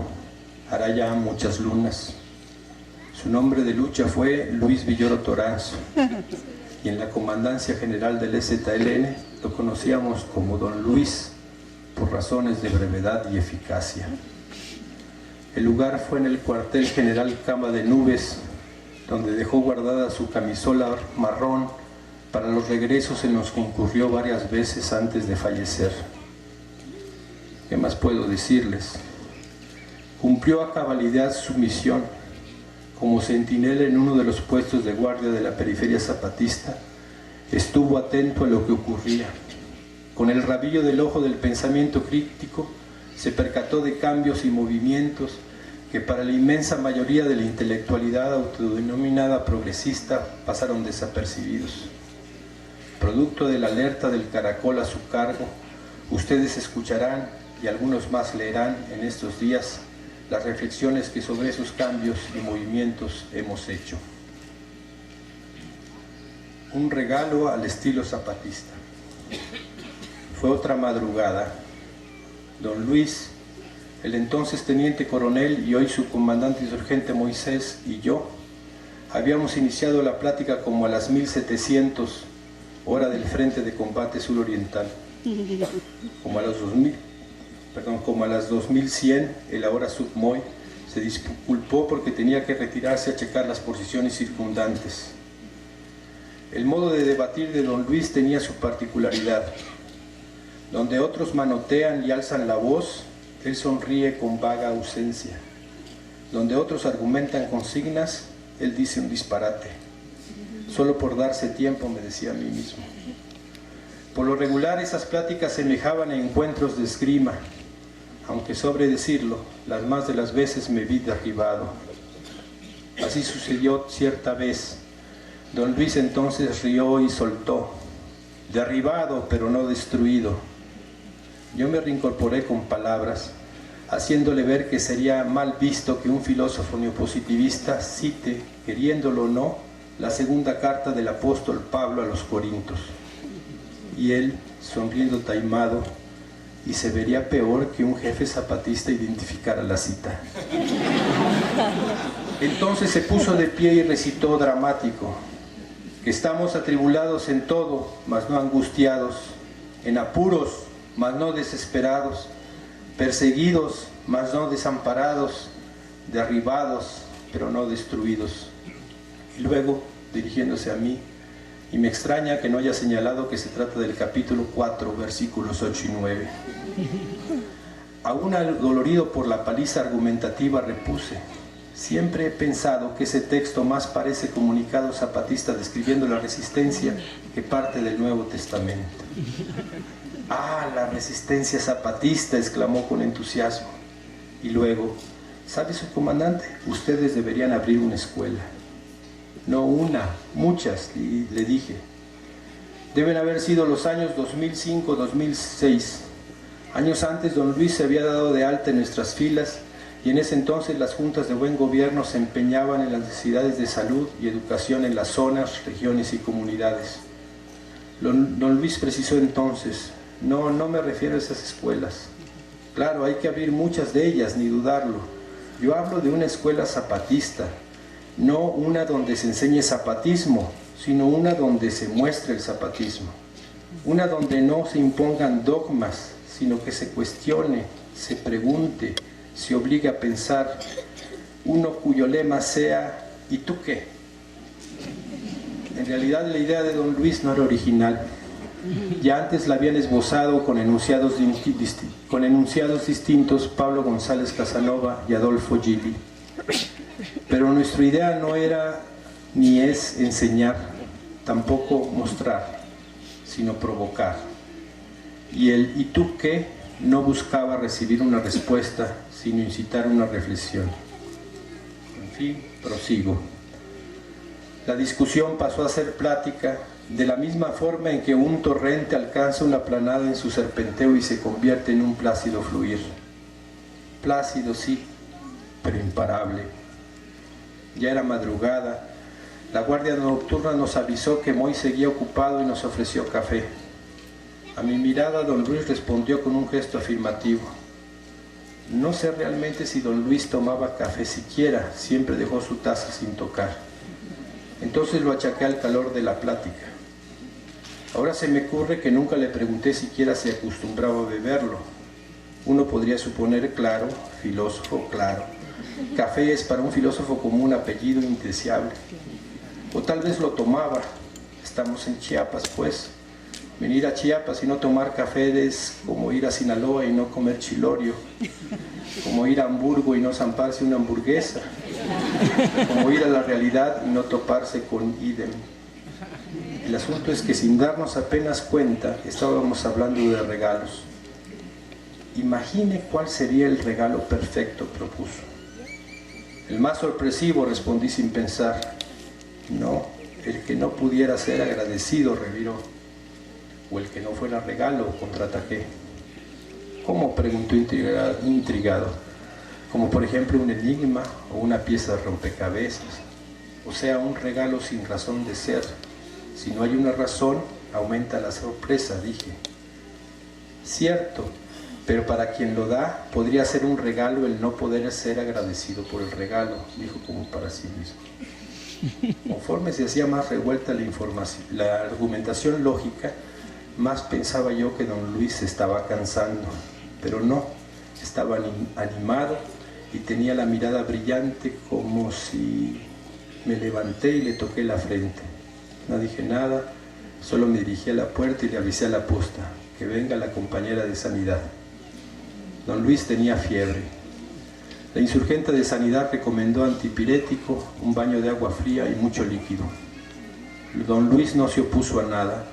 S2: hará ya muchas lunas. Su nombre de lucha fue Luis Villoro Toranzo, y en la Comandancia General del EZLN lo conocíamos como Don Luis, por razones de brevedad y eficacia. El lugar fue en el cuartel general Cama de Nubes, donde dejó guardada su camisola marrón para los regresos en los que concurrió varias veces antes de fallecer. ¿Qué más puedo decirles? Cumplió a cabalidad su misión. Como centinela en uno de los puestos de guardia de la periferia zapatista, estuvo atento a lo que ocurría. Con el rabillo del ojo del pensamiento crítico, se percató de cambios y movimientos que para la inmensa mayoría de la intelectualidad autodenominada progresista pasaron desapercibidos. Producto de la alerta del caracol a su cargo, ustedes escucharán y algunos más leerán en estos días las reflexiones que sobre esos cambios y movimientos hemos hecho. Un regalo al estilo zapatista. Fue otra madrugada. Don Luis, el entonces teniente coronel y hoy subcomandante insurgente Moisés y yo, habíamos iniciado la plática como a las 1700, hora del Frente de Combate Suroriental. Como a las 2100, el ahora subMOI se disculpó porque tenía que retirarse a checar las posiciones circundantes. El modo de debatir de don Luis tenía su particularidad. Donde otros manotean y alzan la voz, él sonríe con vaga ausencia. Donde otros argumentan consignas, él dice un disparate. Solo por darse tiempo, me decía a mí mismo. Por lo regular, esas pláticas semejaban a encuentros de esgrima, aunque sobre decirlo, las más de las veces me vi derribado. Así sucedió cierta vez. Don Luis entonces rió y soltó, derribado pero no destruido. Yo me reincorporé con palabras, haciéndole ver que sería mal visto que un filósofo neopositivista cite, queriéndolo o no, la segunda carta del apóstol Pablo a los Corintios. Y él, sonriendo taimado, y se vería peor que un jefe zapatista identificara la cita. Entonces se puso de pie y recitó dramático, que estamos atribulados en todo, mas no angustiados, en apuros, mas no desesperados, perseguidos, mas no desamparados, derribados, pero no destruidos. Y luego, dirigiéndose a mí, y me extraña que no haya señalado que se trata del capítulo 4, versículos 8 y 9. Aún dolorido por la paliza argumentativa repuse, siempre he pensado que ese texto más parece comunicado zapatista describiendo la resistencia que parte del Nuevo Testamento. ¡Ah, la resistencia zapatista!, exclamó con entusiasmo. Y luego, ¿sabe, su comandante? Ustedes deberían abrir una escuela. No una, muchas, le dije. Deben haber sido los años 2005-2006. Años antes, don Luis se había dado de alta en nuestras filas y en ese entonces las juntas de buen gobierno se empeñaban en las necesidades de salud y educación en las zonas, regiones y comunidades. Don Luis precisó entonces, no me refiero a esas escuelas. Claro, hay que abrir muchas de ellas, ni dudarlo. Yo hablo de una escuela zapatista, no una donde se enseñe zapatismo, sino una donde se muestre el zapatismo. Una donde no se impongan dogmas, sino que se cuestione, se pregunte, se obligue a pensar. Uno cuyo lema sea, ¿y tú qué? En realidad la idea de don Luis no era original. Ya antes la habían esbozado con enunciados distintos Pablo González Casanova y Adolfo Gili. Pero nuestra idea no era ni es enseñar, tampoco mostrar, sino provocar. Y el ¿y tú qué? No buscaba recibir una respuesta, sino incitar una reflexión. En fin, prosigo. La discusión pasó a ser plática, de la misma forma en que un torrente alcanza una planada en su serpenteo y se convierte en un plácido fluir. Plácido, sí, pero imparable. Ya era madrugada. La guardia nocturna nos avisó que Moy seguía ocupado y nos ofreció café. A mi mirada, don Luis respondió con un gesto afirmativo. No sé realmente si don Luis tomaba café siquiera, siempre dejó su taza sin tocar. Entonces lo achaqué al calor de la plática. Ahora se me ocurre que nunca le pregunté siquiera si acostumbraba a beberlo. Uno podría suponer, claro, filósofo, claro. Café es para un filósofo como un apellido indeseable. O tal vez lo tomaba. Estamos en Chiapas, pues. Venir a Chiapas y no tomar café es como ir a Sinaloa y no comer chilorio. Como ir a Hamburgo y no zamparse una hamburguesa. Como ir a la realidad y no toparse con idem. El asunto es que sin darnos apenas cuenta, estábamos hablando de regalos. Imagine cuál sería el regalo perfecto, propuso. El más sorpresivo, respondí sin pensar. No, el que no pudiera ser agradecido, reviró. O el que no fuera regalo, contraataqué. ¿Cómo?, preguntó intrigado. Como por ejemplo un enigma o una pieza de rompecabezas. O sea, un regalo sin razón de ser. Si no hay una razón, aumenta la sorpresa, dije. Cierto, pero para quien lo da, podría ser un regalo el no poder ser agradecido por el regalo, dijo como para sí mismo. Conforme se hacía más revuelta la argumentación lógica, más pensaba yo que don Luis se estaba cansando, pero no, estaba animado y tenía la mirada brillante como si me levanté y le toqué la frente. No dije nada, solo me dirigí a la puerta y le avisé a la posta, que venga la compañera de sanidad. Don Luis tenía fiebre. La insurgente de sanidad recomendó antipirético, un baño de agua fría y mucho líquido. Don Luis no se opuso a nada,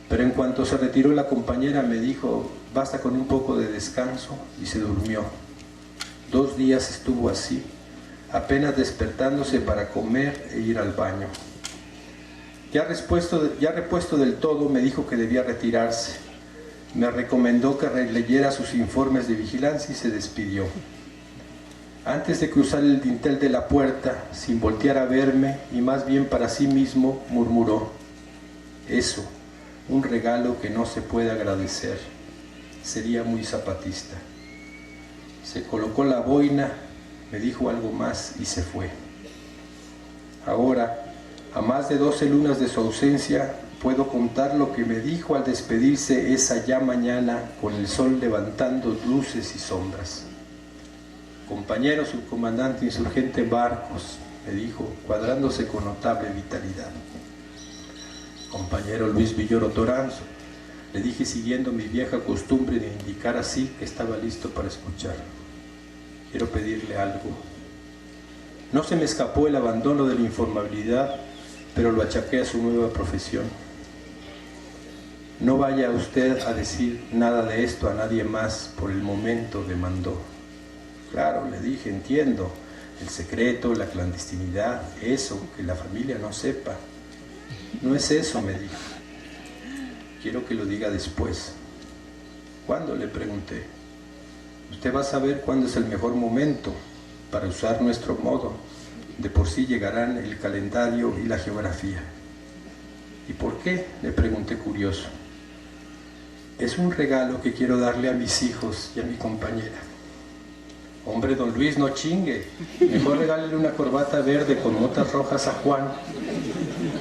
S2: pero en cuanto se retiró la compañera me dijo, basta con un poco de descanso, y se durmió. 2 días estuvo así, apenas despertándose para comer e ir al baño. Ya repuesto del todo, me dijo que debía retirarse. Me recomendó que releyera sus informes de vigilancia y se despidió. Antes de cruzar el dintel de la puerta, sin voltear a verme y más bien para sí mismo, murmuró: eso, un regalo que no se puede agradecer. Sería muy zapatista. Se colocó la boina, me dijo algo más y se fue. Ahora, a más de 12 lunas de su ausencia, puedo contar lo que me dijo al despedirse esa ya mañana con el sol levantando luces y sombras. Compañero subcomandante insurgente Barcos, me dijo, cuadrándose con notable vitalidad. Compañero Luis Villoro Toranzo, le dije siguiendo mi vieja costumbre de indicar así que estaba listo para escuchar. Quiero pedirle algo. No se me escapó el abandono de la informabilidad, pero lo achaqué a su nueva profesión. No vaya usted a decir nada de esto a nadie más por el momento, demandó. Claro, le dije, entiendo, el secreto, la clandestinidad, eso, que la familia no sepa. No es eso, me dijo. Quiero que lo diga después. ¿Cuándo?, le pregunté. Usted va a saber cuándo es el mejor momento para usar nuestro modo. De por sí llegarán el calendario y la geografía. ¿Y por qué?, le pregunté curioso. Es un regalo que quiero darle a mis hijos y a mi compañera. Hombre, don Luis, no chingue. Mejor regálele una corbata verde con motas rojas a Juan,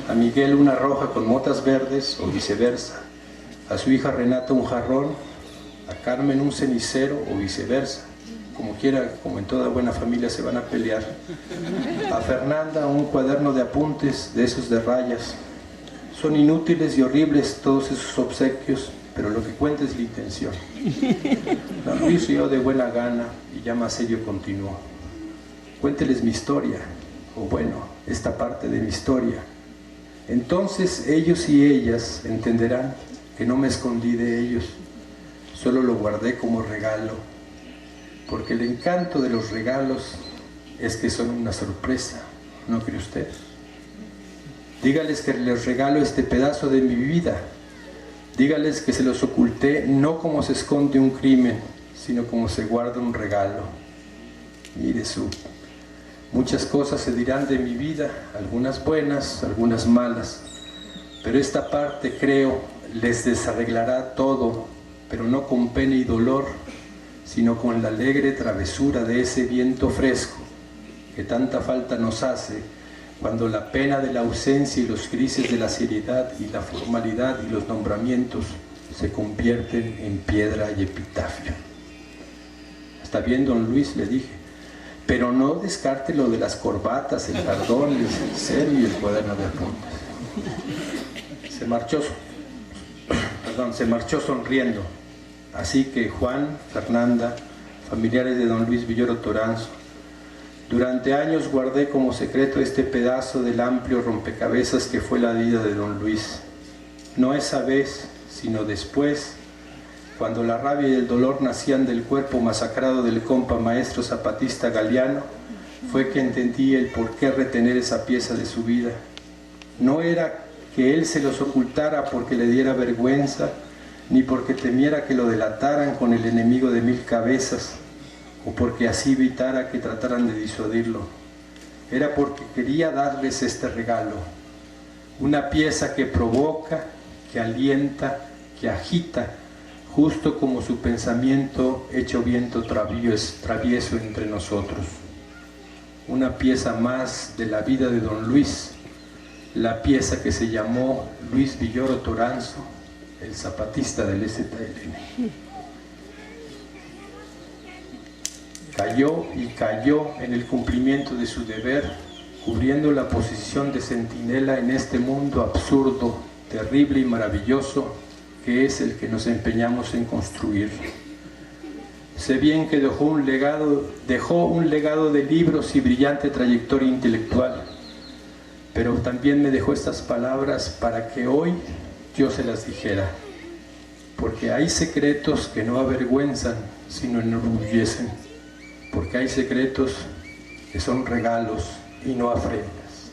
S2: a Miguel una roja con motas verdes o viceversa, a su hija Renata un jarrón, a Carmen un cenicero o viceversa. Como quiera, como en toda buena familia se van a pelear. A Fernanda un cuaderno de apuntes, de esos de rayas. Son inútiles y horribles todos esos obsequios, pero lo que cuenta es la intención. Don Luis rió de buena gana y ya más serio continuó. Cuénteles mi historia, o bueno, esta parte de mi historia. Entonces ellos y ellas entenderán que no me escondí de ellos, solo lo guardé como regalo, porque el encanto de los regalos es que son una sorpresa, ¿no cree usted? Dígales que les regalo este pedazo de mi vida. Dígales que se los oculté no como se esconde un crimen, sino como se guarda un regalo. Mire, muchas cosas se dirán de mi vida, algunas buenas, algunas malas, pero esta parte creo les desarreglará todo, pero no con pena y dolor, sino con la alegre travesura de ese viento fresco que tanta falta nos hace cuando la pena de la ausencia y los grises de la seriedad y la formalidad y los nombramientos se convierten en piedra y epitafio. ¿Está bien, don Luis?, le dije, pero no descarte lo de las corbatas, el cardón, el cenicero y el cuaderno de apuntes. Se marchó sonriendo. Así que Juan, Fernanda, familiares de don Luis Villoro Toranzo, durante años guardé como secreto este pedazo del amplio rompecabezas que fue la vida de don Luis. No esa vez, sino después, cuando la rabia y el dolor nacían del cuerpo masacrado del compa maestro zapatista Galiano, fue que entendí el por qué retener esa pieza de su vida. No era que él se los ocultara porque le diera vergüenza, ni porque temiera que lo delataran con el enemigo de 1000 cabezas, o porque así evitara que trataran de disuadirlo. Era porque quería darles este regalo, una pieza que provoca, que alienta, que agita, justo como su pensamiento hecho viento travieso entre nosotros. Una pieza más de la vida de don Luis, la pieza que se llamó Luis Villoro Toranzo, el zapatista del ZLN. Cayó y cayó en el cumplimiento de su deber, cubriendo la posición de centinela en este mundo absurdo, terrible y maravilloso que es el que nos empeñamos en construir. Sé bien que dejó un legado de libros y brillante trayectoria intelectual, pero también me dejó estas palabras para que hoy yo se las dijera, porque hay secretos que no avergüenzan, sino enorgullecen, porque hay secretos que son regalos y no afrentas.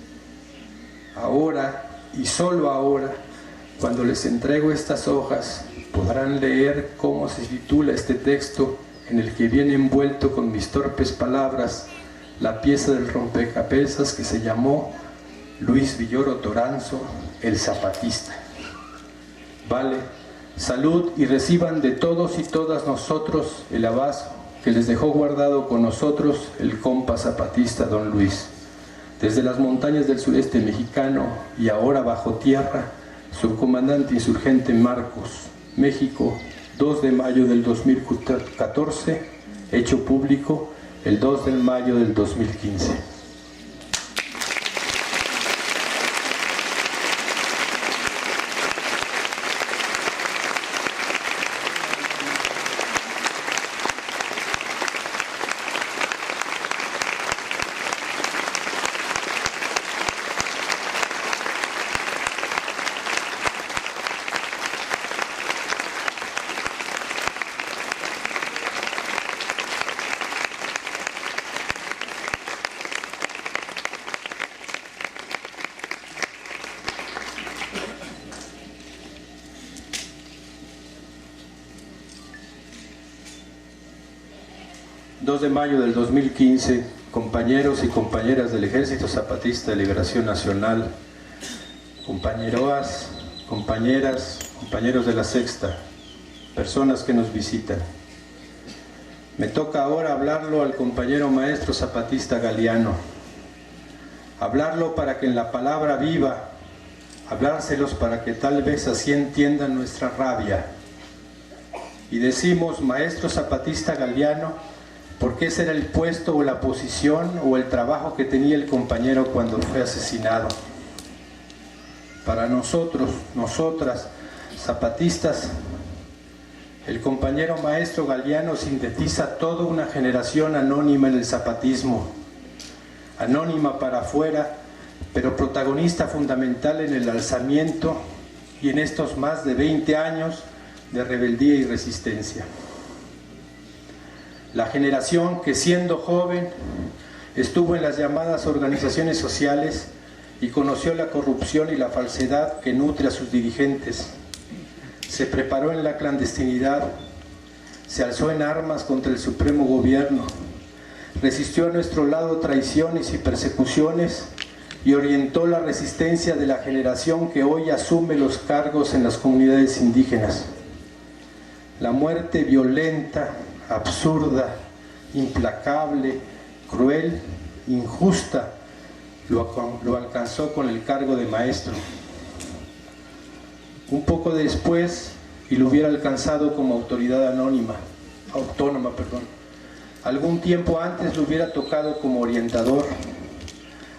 S2: Ahora, y solo ahora, cuando les entrego estas hojas, podrán leer cómo se titula este texto en el que viene envuelto con mis torpes palabras la pieza del rompecabezas que se llamó Luis Villoro Toranzo, el zapatista. Vale, salud y reciban de todos y todas nosotros el abrazo que les dejó guardado con nosotros el compa zapatista don Luis. Desde las montañas del sureste mexicano y ahora bajo tierra, subcomandante insurgente Marcos, México, 2 de mayo del 2014, hecho público el 2 de mayo del 2015. ...2 de mayo del 2015, compañeros y compañeras del Ejército Zapatista de Liberación Nacional, compañeroas, compañeras, compañeros de la Sexta, personas que nos visitan. Me toca ahora hablarlo al compañero maestro zapatista Galiano, hablarlo para que en la palabra viva, hablárselos para que tal vez así entiendan nuestra rabia. Y decimos maestro zapatista Galiano, porque ese era el puesto o la posición o el trabajo que tenía el compañero cuando fue asesinado. Para nosotros, nosotras, zapatistas, el compañero maestro Galiano sintetiza toda una generación anónima en el zapatismo, anónima para afuera, pero protagonista fundamental en el alzamiento y en estos más de 20 años de rebeldía y resistencia. La generación que siendo joven estuvo en las llamadas organizaciones sociales y conoció la corrupción y la falsedad que nutre a sus dirigentes. Se preparó en la clandestinidad, se alzó en armas contra el supremo gobierno, resistió a nuestro lado traiciones y persecuciones y orientó la resistencia de la generación que hoy asume los cargos en las comunidades indígenas. La muerte violenta, absurda, implacable, cruel, injusta, lo alcanzó con el cargo de maestro. Un poco después, y lo hubiera alcanzado como autoridad autónoma. Algún tiempo antes lo hubiera tocado como orientador.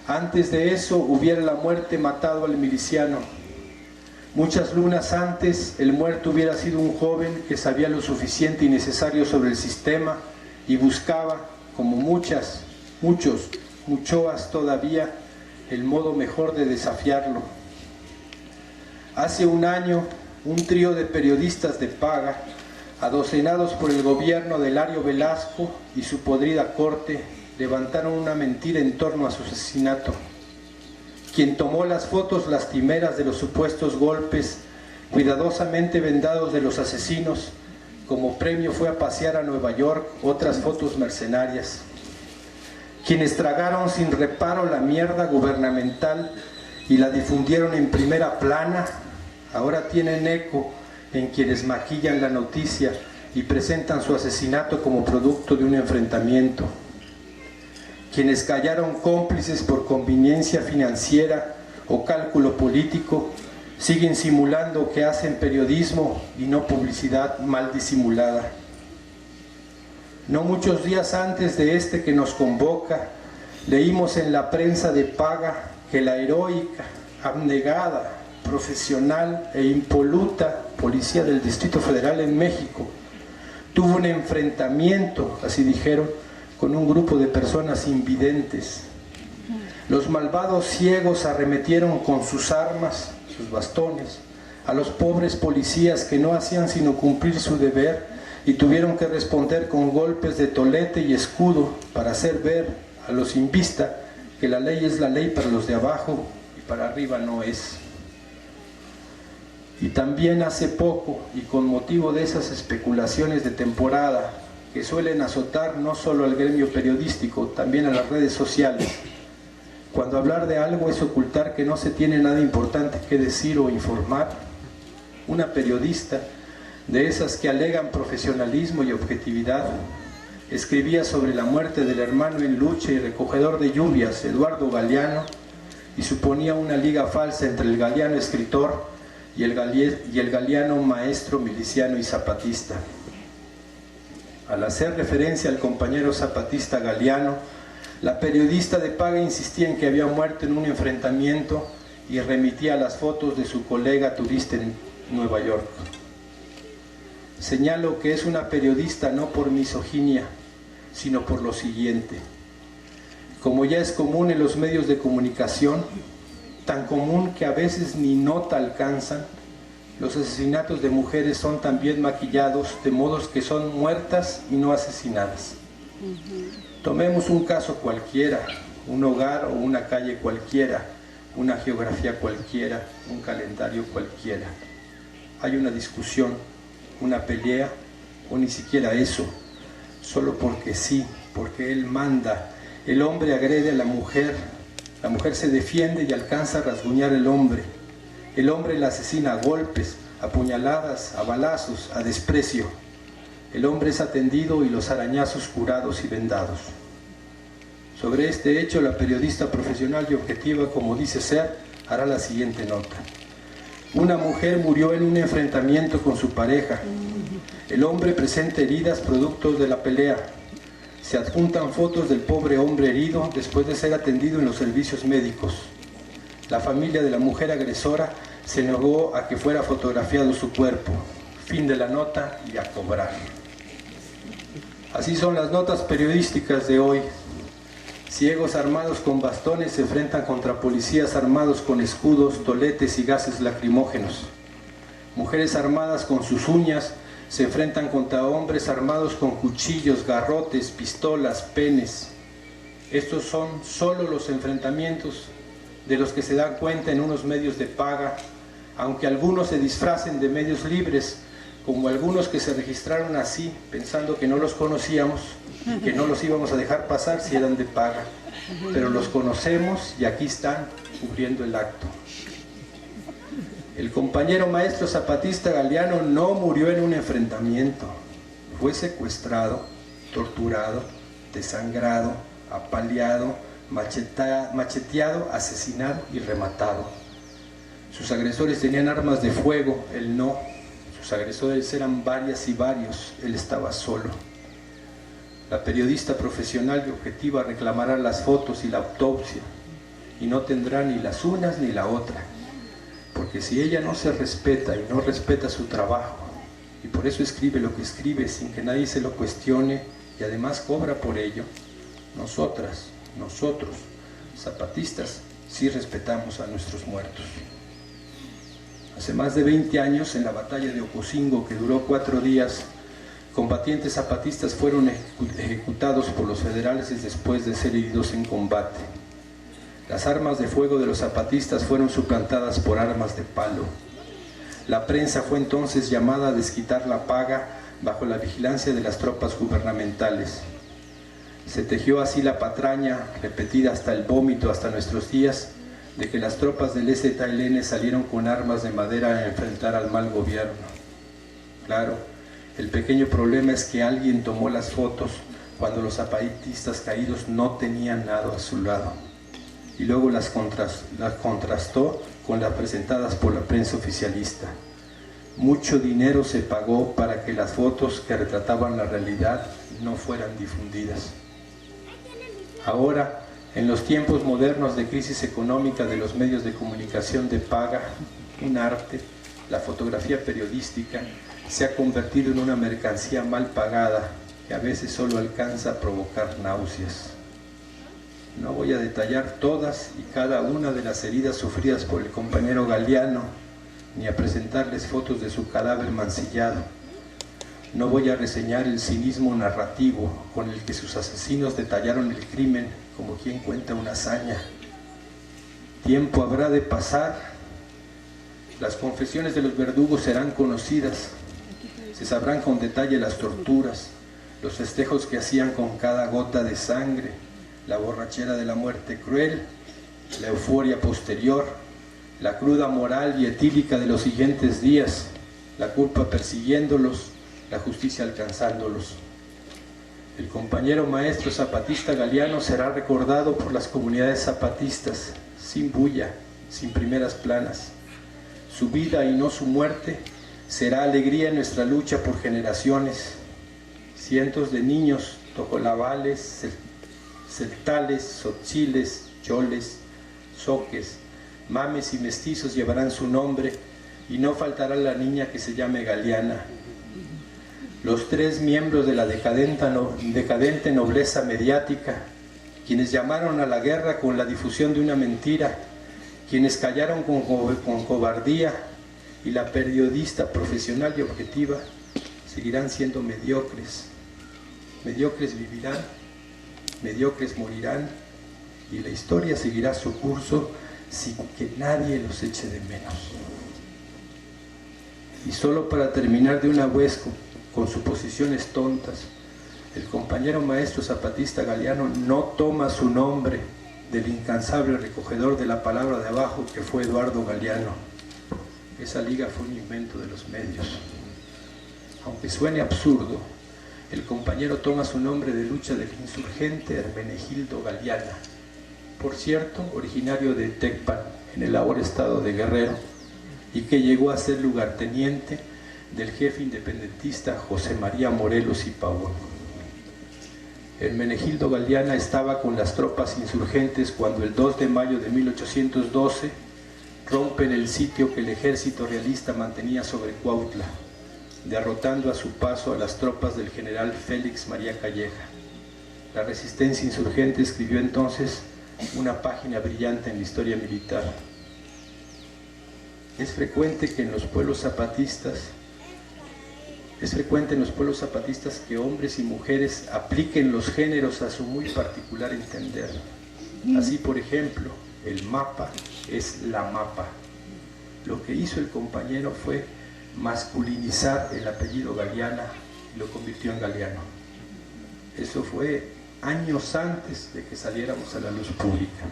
S2: Antes de eso hubiera la muerte matado al miliciano. Muchas lunas antes el muerto hubiera sido un joven que sabía lo suficiente y necesario sobre el sistema y buscaba, como muchos muchoas todavía, el modo mejor de desafiarlo. Hace un año, un trío de periodistas de paga, adocenados por el gobierno de Hilario Velasco y su podrida corte, levantaron una mentira en torno a su asesinato. Quien tomó las fotos lastimeras de los supuestos golpes, cuidadosamente vendados de los asesinos, como premio fue a pasear a Nueva York otras fotos mercenarias. Quienes tragaron sin reparo la mierda gubernamental y la difundieron en primera plana, ahora tienen eco en quienes maquillan la noticia y presentan su asesinato como producto de un enfrentamiento. Quienes callaron cómplices por conveniencia financiera o cálculo político, siguen simulando que hacen periodismo y no publicidad mal disimulada. No muchos días antes de este que nos convoca, leímos en la prensa de paga que la heroica, abnegada, profesional e impoluta Policía del Distrito Federal en México tuvo un enfrentamiento, así dijeron, con un grupo de personas invidentes. Los malvados ciegos arremetieron con sus armas, sus bastones, a los pobres policías que no hacían sino cumplir su deber y tuvieron que responder con golpes de tolete y escudo para hacer ver a los sin vista que la ley es la ley para los de abajo y para arriba no es. Y también hace poco, y con motivo de esas especulaciones de temporada que suelen azotar no solo al gremio periodístico, también a las redes sociales, cuando hablar de algo es ocultar que no se tiene nada importante que decir o informar, una periodista, de esas que alegan profesionalismo y objetividad, escribía sobre la muerte del hermano en lucha y recogedor de lluvias, Eduardo Galeano, y suponía una liga falsa entre el Galeano escritor y el Galeano maestro miliciano y zapatista. Al hacer referencia al compañero zapatista Galeano, la periodista de paga insistía en que había muerto en un enfrentamiento y remitía las fotos de su colega turista en Nueva York. Señalo que es una periodista no por misoginia, sino por lo siguiente. Como ya es común en los medios de comunicación, tan común que a veces ni nota alcanzan, los asesinatos de mujeres son también maquillados de modos que son muertas y no asesinadas. Tomemos un caso cualquiera, un hogar o una calle cualquiera, una geografía cualquiera, un calendario cualquiera. Hay una discusión, una pelea, o ni siquiera eso, solo porque sí, porque él manda. El hombre agrede a la mujer se defiende y alcanza a rasguñar al hombre. El hombre la asesina a golpes, a puñaladas, a balazos, a desprecio. El hombre es atendido y los arañazos curados y vendados. Sobre este hecho, la periodista profesional y objetiva, como dice ser, hará la siguiente nota. Una mujer murió en un enfrentamiento con su pareja. El hombre presenta heridas producto de la pelea. Se adjuntan fotos del pobre hombre herido después de ser atendido en los servicios médicos. La familia de la mujer agresora se negó a que fuera fotografiado su cuerpo. Fin de la nota y a cobrar. Así son las notas periodísticas de hoy. Ciegos armados con bastones se enfrentan contra policías armados con escudos, toletes y gases lacrimógenos. Mujeres armadas con sus uñas se enfrentan contra hombres armados con cuchillos, garrotes, pistolas, penes. Estos son solo los enfrentamientos de los que se dan cuenta en unos medios de paga, aunque algunos se disfracen de medios libres, como algunos que se registraron así, pensando que no los conocíamos, que no los íbamos a dejar pasar si eran de paga, pero los conocemos y aquí están cubriendo el acto. El compañero maestro zapatista Galeano no murió en un enfrentamiento, fue secuestrado, torturado, desangrado, apaleado, macheteado, asesinado y rematado. Sus agresores tenían armas de fuego, él no. Sus agresores eran varias y varios, él estaba solo. La periodista profesional y objetiva reclamará las fotos y la autopsia, y no tendrá ni las unas ni la otra, porque si ella no se respeta y no respeta su trabajo, y por eso escribe lo que escribe sin que nadie se lo cuestione, y además cobra por ello, nosotros, zapatistas, sí respetamos a nuestros muertos. Hace más de 20 años, en la batalla de Ocosingo, que duró 4 días, combatientes zapatistas fueron ejecutados por los federales después de ser heridos en combate. Las armas de fuego de los zapatistas fueron suplantadas por armas de palo. La prensa fue entonces llamada a desquitar la paga bajo la vigilancia de las tropas gubernamentales. Se tejió así la patraña, repetida hasta el vómito hasta nuestros días, de que las tropas del ZLN salieron con armas de madera a enfrentar al mal gobierno. Claro, el pequeño problema es que alguien tomó las fotos cuando los zapatistas caídos no tenían nada a su lado, y luego las contrastó con las presentadas por la prensa oficialista. Mucho dinero se pagó para que las fotos que retrataban la realidad no fueran difundidas. Ahora, en los tiempos modernos de crisis económica de los medios de comunicación de paga, un arte, la fotografía periodística, se ha convertido en una mercancía mal pagada que a veces solo alcanza a provocar náuseas. No voy a detallar todas y cada una de las heridas sufridas por el compañero Galeano, ni a presentarles fotos de su cadáver mancillado. No voy a reseñar el cinismo narrativo con el que sus asesinos detallaron el crimen como quien cuenta una hazaña. Tiempo habrá de pasar, las confesiones de los verdugos serán conocidas, se sabrán con detalle las torturas, los festejos que hacían con cada gota de sangre, la borrachera de la muerte cruel, la euforia posterior, la cruda moral y etílica de los siguientes días, la culpa persiguiéndolos, la justicia alcanzándolos. El compañero maestro zapatista Galeano será recordado por las comunidades zapatistas, sin bulla, sin primeras planas. Su vida y no su muerte será alegría en nuestra lucha por generaciones. Cientos de niños, tojolabales, celtales, tzotziles, choles, zoques, mames y mestizos llevarán su nombre, y no faltará la niña que se llame Galeana. Los 3 miembros de la decadente nobleza mediática, quienes llamaron a la guerra con la difusión de una mentira, quienes callaron con cobardía, y la periodista profesional y objetiva, seguirán siendo mediocres. Mediocres vivirán, mediocres morirán, y la historia seguirá su curso sin que nadie los eche de menos. Y solo para terminar de una vez con suposiciones tontas, el compañero maestro zapatista Galeano no toma su nombre del incansable recogedor de la palabra de abajo que fue Eduardo Galeano. Esa liga fue un invento de los medios. Aunque suene absurdo, el compañero toma su nombre de lucha del insurgente Hermenegildo Galeana, por cierto, originario de Tecpan, en el ahora estado de Guerrero, y que llegó a ser lugarteniente del jefe independentista José María Morelos y Pavón. Hermenegildo Galeana estaba con las tropas insurgentes cuando el 2 de mayo de 1812 rompen el sitio que el ejército realista mantenía sobre Cuautla, derrotando a su paso a las tropas del general Félix María Calleja. La resistencia insurgente escribió entonces una página brillante en la historia militar. Es frecuente en los pueblos zapatistas que hombres y mujeres apliquen los géneros a su muy particular entender. Así, por ejemplo, el mapa es la mapa. Lo que hizo el compañero fue masculinizar el apellido Galeana y lo convirtió en Galeano. Eso fue años antes de que saliéramos a la luz pública.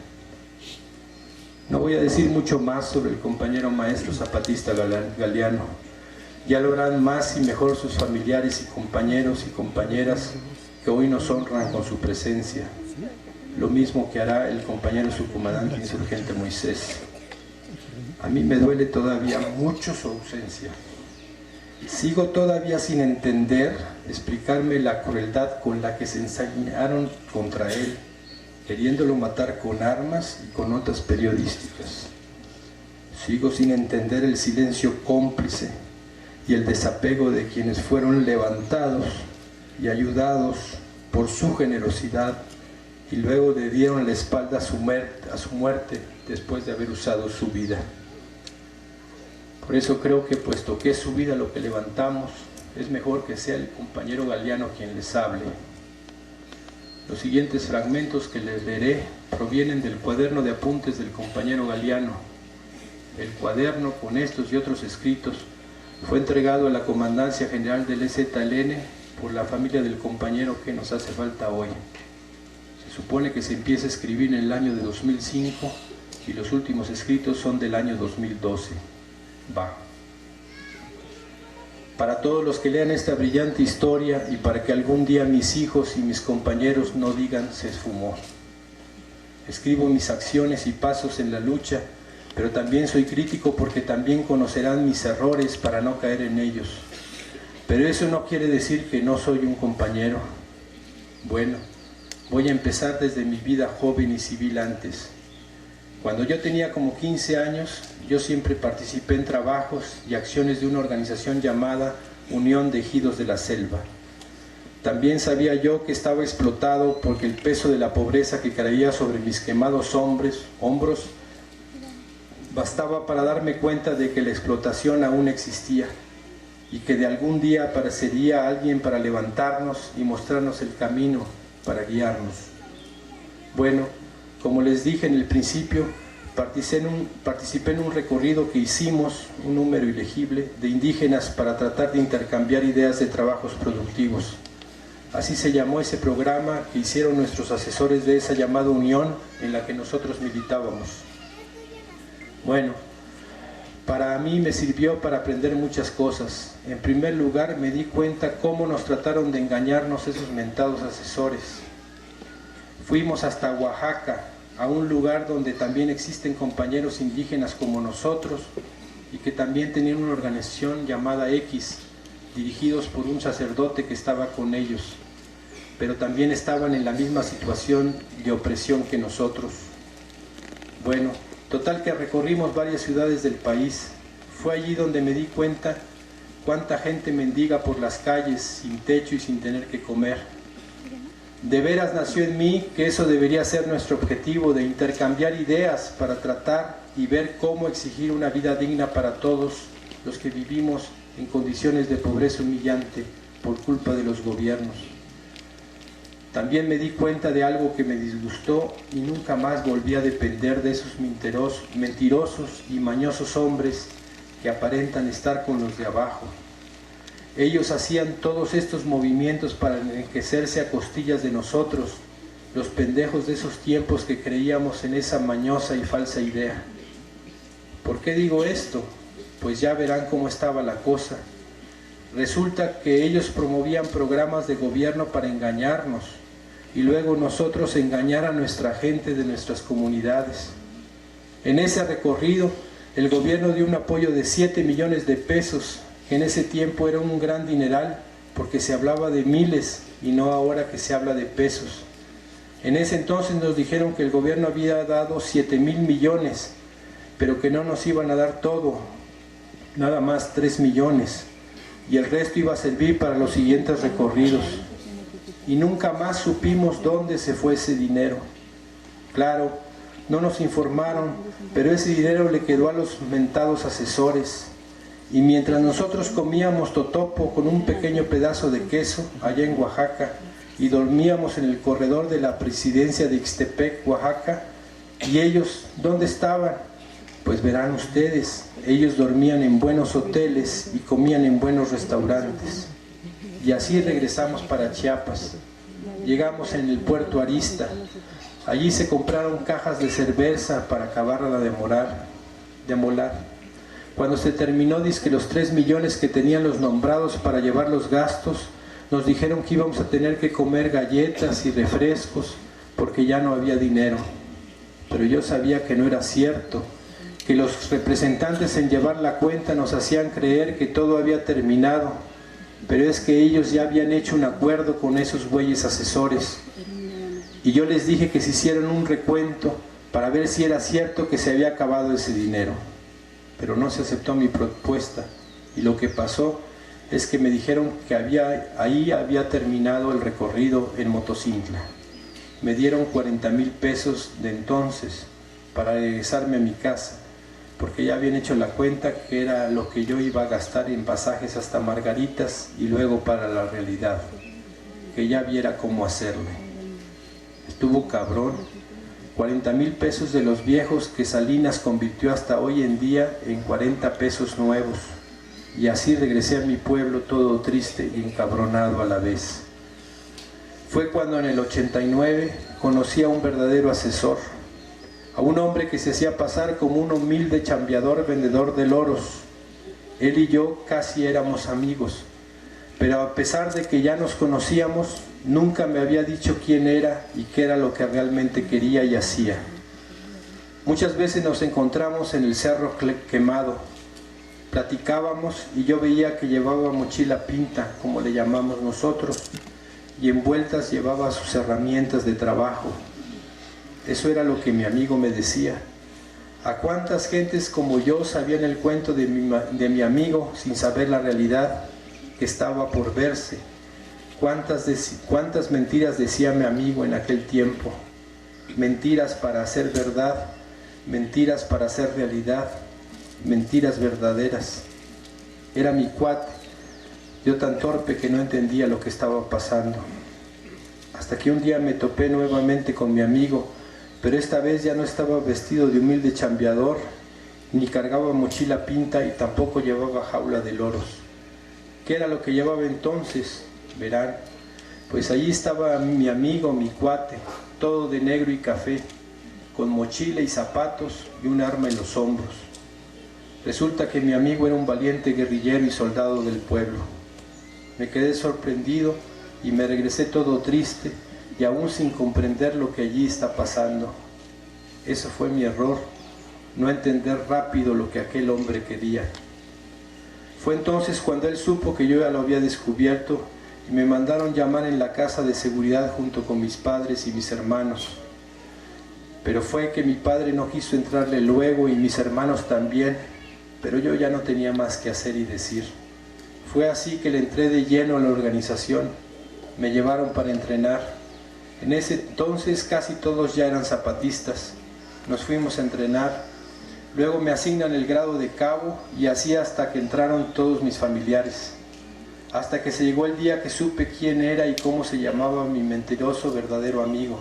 S2: No voy a decir mucho más sobre el compañero maestro zapatista Galeano. Ya lo harán más y mejor sus familiares y compañeros y compañeras que hoy nos honran con su presencia. Lo mismo que hará el compañero subcomandante insurgente Moisés. A mí me duele todavía mucho su ausencia. Sigo todavía sin entender, explicarme la crueldad con la que se ensañaron contra él, queriéndolo matar con armas y con notas periodísticas. Sigo sin entender el silencio cómplice y el desapego de quienes fueron levantados y ayudados por su generosidad y luego le dieron la espalda a su muerte después de haber usado su vida. Por eso creo que puesto que es su vida lo que levantamos, es mejor que sea el compañero Galeano quien les hable. Los siguientes fragmentos que les leeré provienen del cuaderno de apuntes del compañero Galeano. El cuaderno con estos y otros escritos fue entregado a la Comandancia General del EZLN por la familia del compañero que nos hace falta hoy. Se supone que se empieza a escribir en el año de 2005 y los últimos escritos son del año 2012. Va. Para todos los que lean esta brillante historia y para que algún día mis hijos y mis compañeros no digan se esfumó. Escribo mis acciones y pasos en la lucha, pero también soy crítico porque también conocerán mis errores para no caer en ellos. Pero eso no quiere decir que no soy un compañero. Bueno, voy a empezar desde mi vida joven y civil antes. Cuando yo tenía como 15 años, yo siempre participé en trabajos y acciones de una organización llamada Unión de Ejidos de la Selva. También sabía yo que estaba explotado porque el peso de la pobreza que caía sobre mis quemados hombros bastaba para darme cuenta de que la explotación aún existía y que de algún día aparecería alguien para levantarnos y mostrarnos el camino para guiarnos. Bueno, como les dije en el principio, participé en un recorrido que hicimos, un número ilegible, de indígenas para tratar de intercambiar ideas de trabajos productivos. Así se llamó ese programa que hicieron nuestros asesores de esa llamada unión en la que nosotros militábamos. Bueno, para mí me sirvió para aprender muchas cosas. En primer lugar, me di cuenta cómo nos trataron de engañarnos esos mentados asesores. Fuimos hasta Oaxaca, a un lugar donde también existen compañeros indígenas como nosotros y que también tenían una organización llamada X, dirigidos por un sacerdote que estaba con ellos, pero también estaban en la misma situación de opresión que nosotros. Bueno, total que recorrimos varias ciudades del país. Fue allí donde me di cuenta cuánta gente mendiga por las calles, sin techo y sin tener que comer. De veras nació en mí que eso debería ser nuestro objetivo, de intercambiar ideas para tratar y ver cómo exigir una vida digna para todos los que vivimos en condiciones de pobreza humillante por culpa de los gobiernos. También me di cuenta de algo que me disgustó y nunca más volví a depender de esos mentirosos y mañosos hombres que aparentan estar con los de abajo. Ellos hacían todos estos movimientos para enriquecerse a costillas de nosotros, los pendejos de esos tiempos que creíamos en esa mañosa y falsa idea. ¿Por qué digo esto? Pues ya verán cómo estaba la cosa. Resulta que ellos promovían programas de gobierno para engañarnos y luego nosotros engañar a nuestra gente de nuestras comunidades. En ese recorrido, el gobierno dio un apoyo de 7 millones de pesos, que en ese tiempo era un gran dineral, porque se hablaba de miles y no ahora que se habla de pesos. En ese entonces nos dijeron que el gobierno había dado 7,000 millones, pero que no nos iban a dar todo, nada más 3 millones, y el resto iba a servir para los siguientes recorridos. Y nunca más supimos dónde se fue ese dinero. Claro, no nos informaron, pero ese dinero le quedó a los mentados asesores. Y mientras nosotros comíamos totopo con un pequeño pedazo de queso allá en Oaxaca y dormíamos en el corredor de la presidencia de Ixtepec, Oaxaca, ¿y ellos dónde estaban? Pues verán ustedes, ellos dormían en buenos hoteles y comían en buenos restaurantes. Y así regresamos para Chiapas. Llegamos en el puerto Arista. Allí se compraron cajas de cerveza para acabarla de molar. Cuando se terminó, dizque los 3 millones que tenían los nombrados para llevar los gastos, nos dijeron que íbamos a tener que comer galletas y refrescos porque ya no había dinero. Pero yo sabía que no era cierto, que los representantes en llevar la cuenta nos hacían creer que todo había terminado, pero es que ellos ya habían hecho un acuerdo con esos güeyes asesores. Y yo les dije que se hicieran un recuento para ver si era cierto que se había acabado ese dinero. Pero no se aceptó mi propuesta, y lo que pasó es que me dijeron que ahí había terminado el recorrido en Motocintla. Me dieron 40,000 pesos de entonces para regresarme a mi casa, porque ya habían hecho la cuenta que era lo que yo iba a gastar en pasajes hasta Margaritas y luego para la realidad, que ya viera cómo hacerle. Estuvo cabrón. 40,000 pesos de los viejos que Salinas convirtió hasta hoy en día en 40 pesos nuevos. Y así regresé a mi pueblo todo triste y encabronado a la vez. Fue cuando en el 89 conocí a un verdadero asesor, a un hombre que se hacía pasar como un humilde chambeador vendedor de loros. Él y yo casi éramos amigos, pero a pesar de que ya nos conocíamos, nunca me había dicho quién era y qué era lo que realmente quería y hacía. Muchas veces nos encontramos en el Cerro Quemado, platicábamos y yo veía que llevaba mochila pinta, como le llamamos nosotros, y envueltas llevaba sus herramientas de trabajo. Eso era lo que mi amigo me decía. ¿A cuántas gentes como yo sabían el cuento de mi amigo sin saber la realidad que estaba por verse? ¿Cuántas mentiras decía mi amigo en aquel tiempo? Mentiras para hacer verdad, mentiras para hacer realidad, mentiras verdaderas. Era mi cuate, yo tan torpe que no entendía lo que estaba pasando. Hasta que un día me topé nuevamente con mi amigo, pero esta vez ya no estaba vestido de humilde chambeador, ni cargaba mochila pinta y tampoco llevaba jaula de loros. ¿Qué era lo que llevaba entonces? Verán, pues allí estaba mi amigo, mi cuate, todo de negro y café, con mochila y zapatos y un arma en los hombros. Resulta que mi amigo era un valiente guerrillero y soldado del pueblo. Me quedé sorprendido y me regresé todo triste y aún sin comprender lo que allí está pasando. Eso fue mi error, no entender rápido lo que aquel hombre quería. Fue entonces cuando él supo que yo ya lo había descubierto y me mandaron llamar en la casa de seguridad junto con mis padres y mis hermanos. Pero fue que mi padre no quiso entrarle luego y mis hermanos también, pero yo ya no tenía más que hacer y decir. Fue así que le entré de lleno a la organización. Me llevaron para entrenar. En ese entonces casi todos ya eran zapatistas. Nos fuimos a entrenar. Luego me asignan el grado de cabo y así hasta que entraron todos mis familiares. Hasta que se llegó el día que supe quién era y cómo se llamaba mi mentiroso verdadero amigo.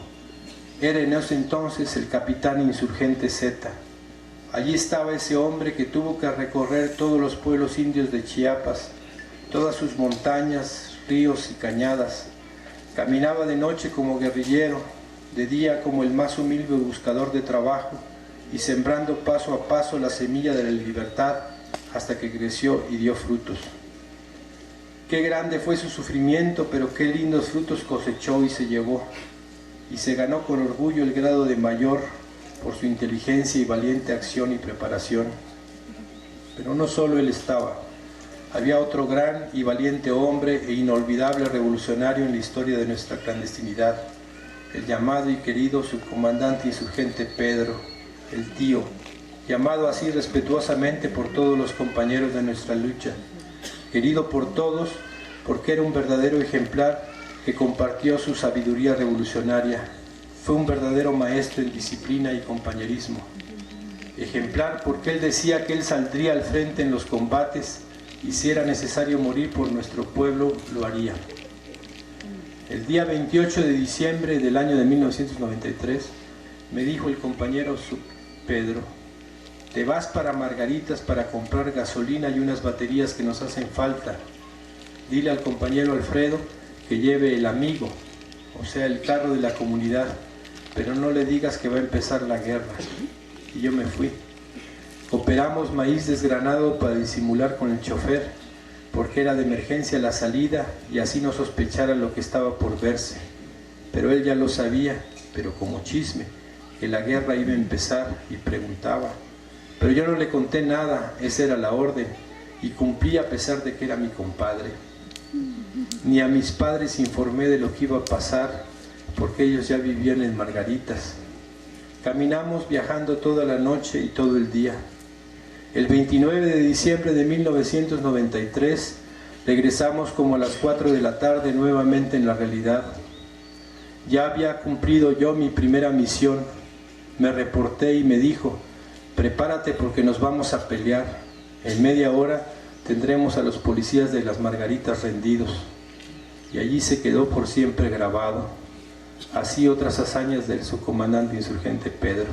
S2: Era en ese entonces el capitán insurgente Z. Allí estaba ese hombre que tuvo que recorrer todos los pueblos indios de Chiapas, todas sus montañas, ríos y cañadas. Caminaba de noche como guerrillero, de día como el más humilde buscador de trabajo y sembrando paso a paso la semilla de la libertad hasta que creció y dio frutos. Qué grande fue su sufrimiento, pero qué lindos frutos cosechó y se llevó. Y se ganó con orgullo el grado de mayor por su inteligencia y valiente acción y preparación. Pero no solo él estaba. Había otro gran y valiente hombre e inolvidable revolucionario en la historia de nuestra clandestinidad, el llamado y querido subcomandante insurgente Pedro, el tío, llamado así respetuosamente por todos los compañeros de nuestra lucha, querido por todos porque era un verdadero ejemplar que compartió su sabiduría revolucionaria. Fue un verdadero maestro en disciplina y compañerismo. Ejemplar porque él decía que él saldría al frente en los combates y si era necesario morir por nuestro pueblo, lo haría. El día 28 de diciembre del año de 1993, me dijo el compañero Pedro, te vas para Margaritas para comprar gasolina y unas baterías que nos hacen falta. Dile al compañero Alfredo que lleve el amigo, o sea, el carro de la comunidad, pero no le digas que va a empezar la guerra. Y yo me fui. Operamos maíz desgranado para disimular con el chofer, porque era de emergencia la salida y así no sospechara lo que estaba por verse. Pero él ya lo sabía, pero como chisme, que la guerra iba a empezar y preguntaba. Pero yo no le conté nada, esa era la orden, y cumplí a pesar de que era mi compadre. Ni a mis padres informé de lo que iba a pasar, porque ellos ya vivían en Margaritas. Caminamos viajando toda la noche y todo el día. El 29 de diciembre de 1993 regresamos como a las 4 de la tarde nuevamente en la realidad. Ya había cumplido yo mi primera misión. Me reporté y me dijo: prepárate porque nos vamos a pelear. En media hora tendremos a los policías de las Margaritas rendidos. Y allí se quedó por siempre grabado. Así otras hazañas del subcomandante insurgente Pedro.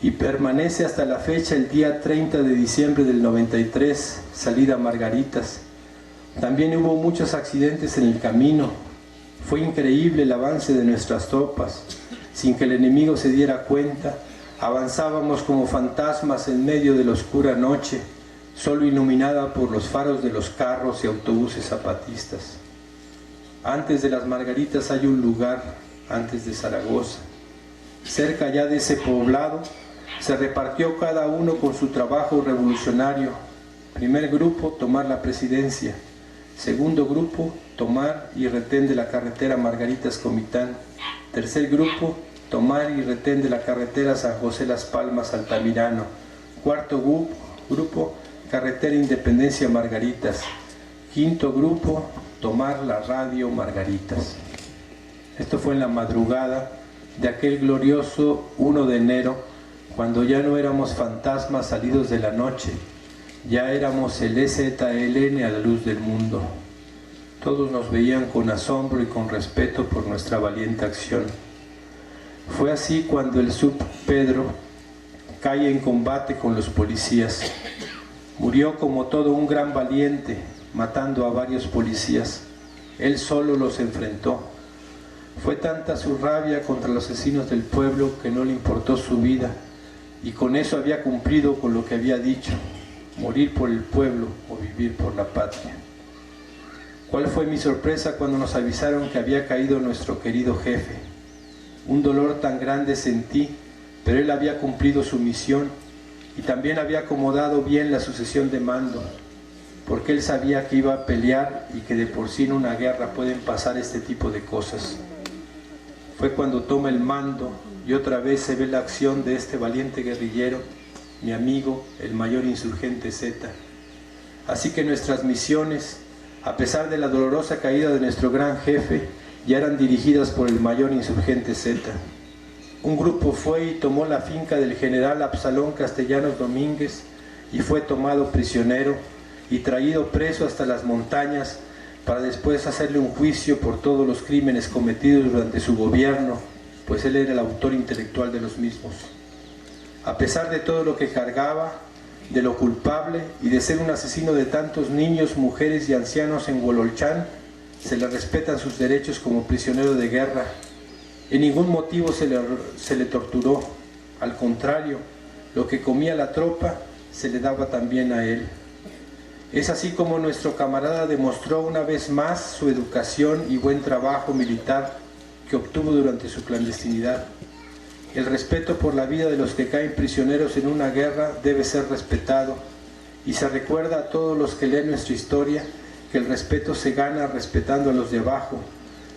S2: Y permanece hasta la fecha el día 30 de diciembre del 93, salida a Margaritas. También hubo muchos accidentes en el camino. Fue increíble el avance de nuestras tropas. Sin que el enemigo se diera cuenta, avanzábamos como fantasmas en medio de la oscura noche, solo iluminada por los faros de los carros y autobuses zapatistas. Antes de las Margaritas hay un lugar, antes de Zaragoza. Cerca ya de ese poblado, se repartió cada uno con su trabajo revolucionario. Primer grupo, tomar la presidencia. Segundo grupo, tomar y retén de la carretera Margaritas-Comitán. Tercer grupo, tomar y retén de la carretera San José-Las Palmas-Altamirano. Cuarto grupo, carretera Independencia-Margaritas. Quinto grupo, tomar la radio Margaritas. Esto fue en la madrugada de aquel glorioso 1 de enero, cuando ya no éramos fantasmas salidos de la noche, ya éramos el EZLN a la luz del mundo. Todos nos veían con asombro y con respeto por nuestra valiente acción. Fue así cuando el sub Pedro cae en combate con los policías. Murió como todo un gran valiente, matando a varios policías. Él solo los enfrentó. Fue tanta su rabia contra los asesinos del pueblo que no le importó su vida, y con eso había cumplido con lo que había dicho: morir por el pueblo o vivir por la patria. ¿Cuál fue mi sorpresa cuando nos avisaron que había caído nuestro querido jefe? Un dolor tan grande sentí, pero él había cumplido su misión y también había acomodado bien la sucesión de mando, porque él sabía que iba a pelear y que de por sí en una guerra pueden pasar este tipo de cosas. Fue cuando toma el mando y otra vez se ve la acción de este valiente guerrillero, mi amigo, el mayor insurgente Z. Así que nuestras misiones, a pesar de la dolorosa caída de nuestro gran jefe, ya eran dirigidas por el mayor insurgente Z. Un grupo fue y tomó la finca del general Absalón Castellanos Domínguez y fue tomado prisionero y traído preso hasta las montañas para después hacerle un juicio por todos los crímenes cometidos durante su gobierno, pues él era el autor intelectual de los mismos. A pesar de todo lo que cargaba, de lo culpable y de ser un asesino de tantos niños, mujeres y ancianos en Huololchán, se le respetan sus derechos como prisionero de guerra. En ningún motivo se le torturó, al contrario, lo que comía la tropa se le daba también a él. Es así como nuestro camarada demostró una vez más su educación y buen trabajo militar que obtuvo durante su clandestinidad. El respeto por la vida de los que caen prisioneros en una guerra debe ser respetado, y se recuerda a todos los que leen nuestra historia que el respeto se gana respetando a los de abajo,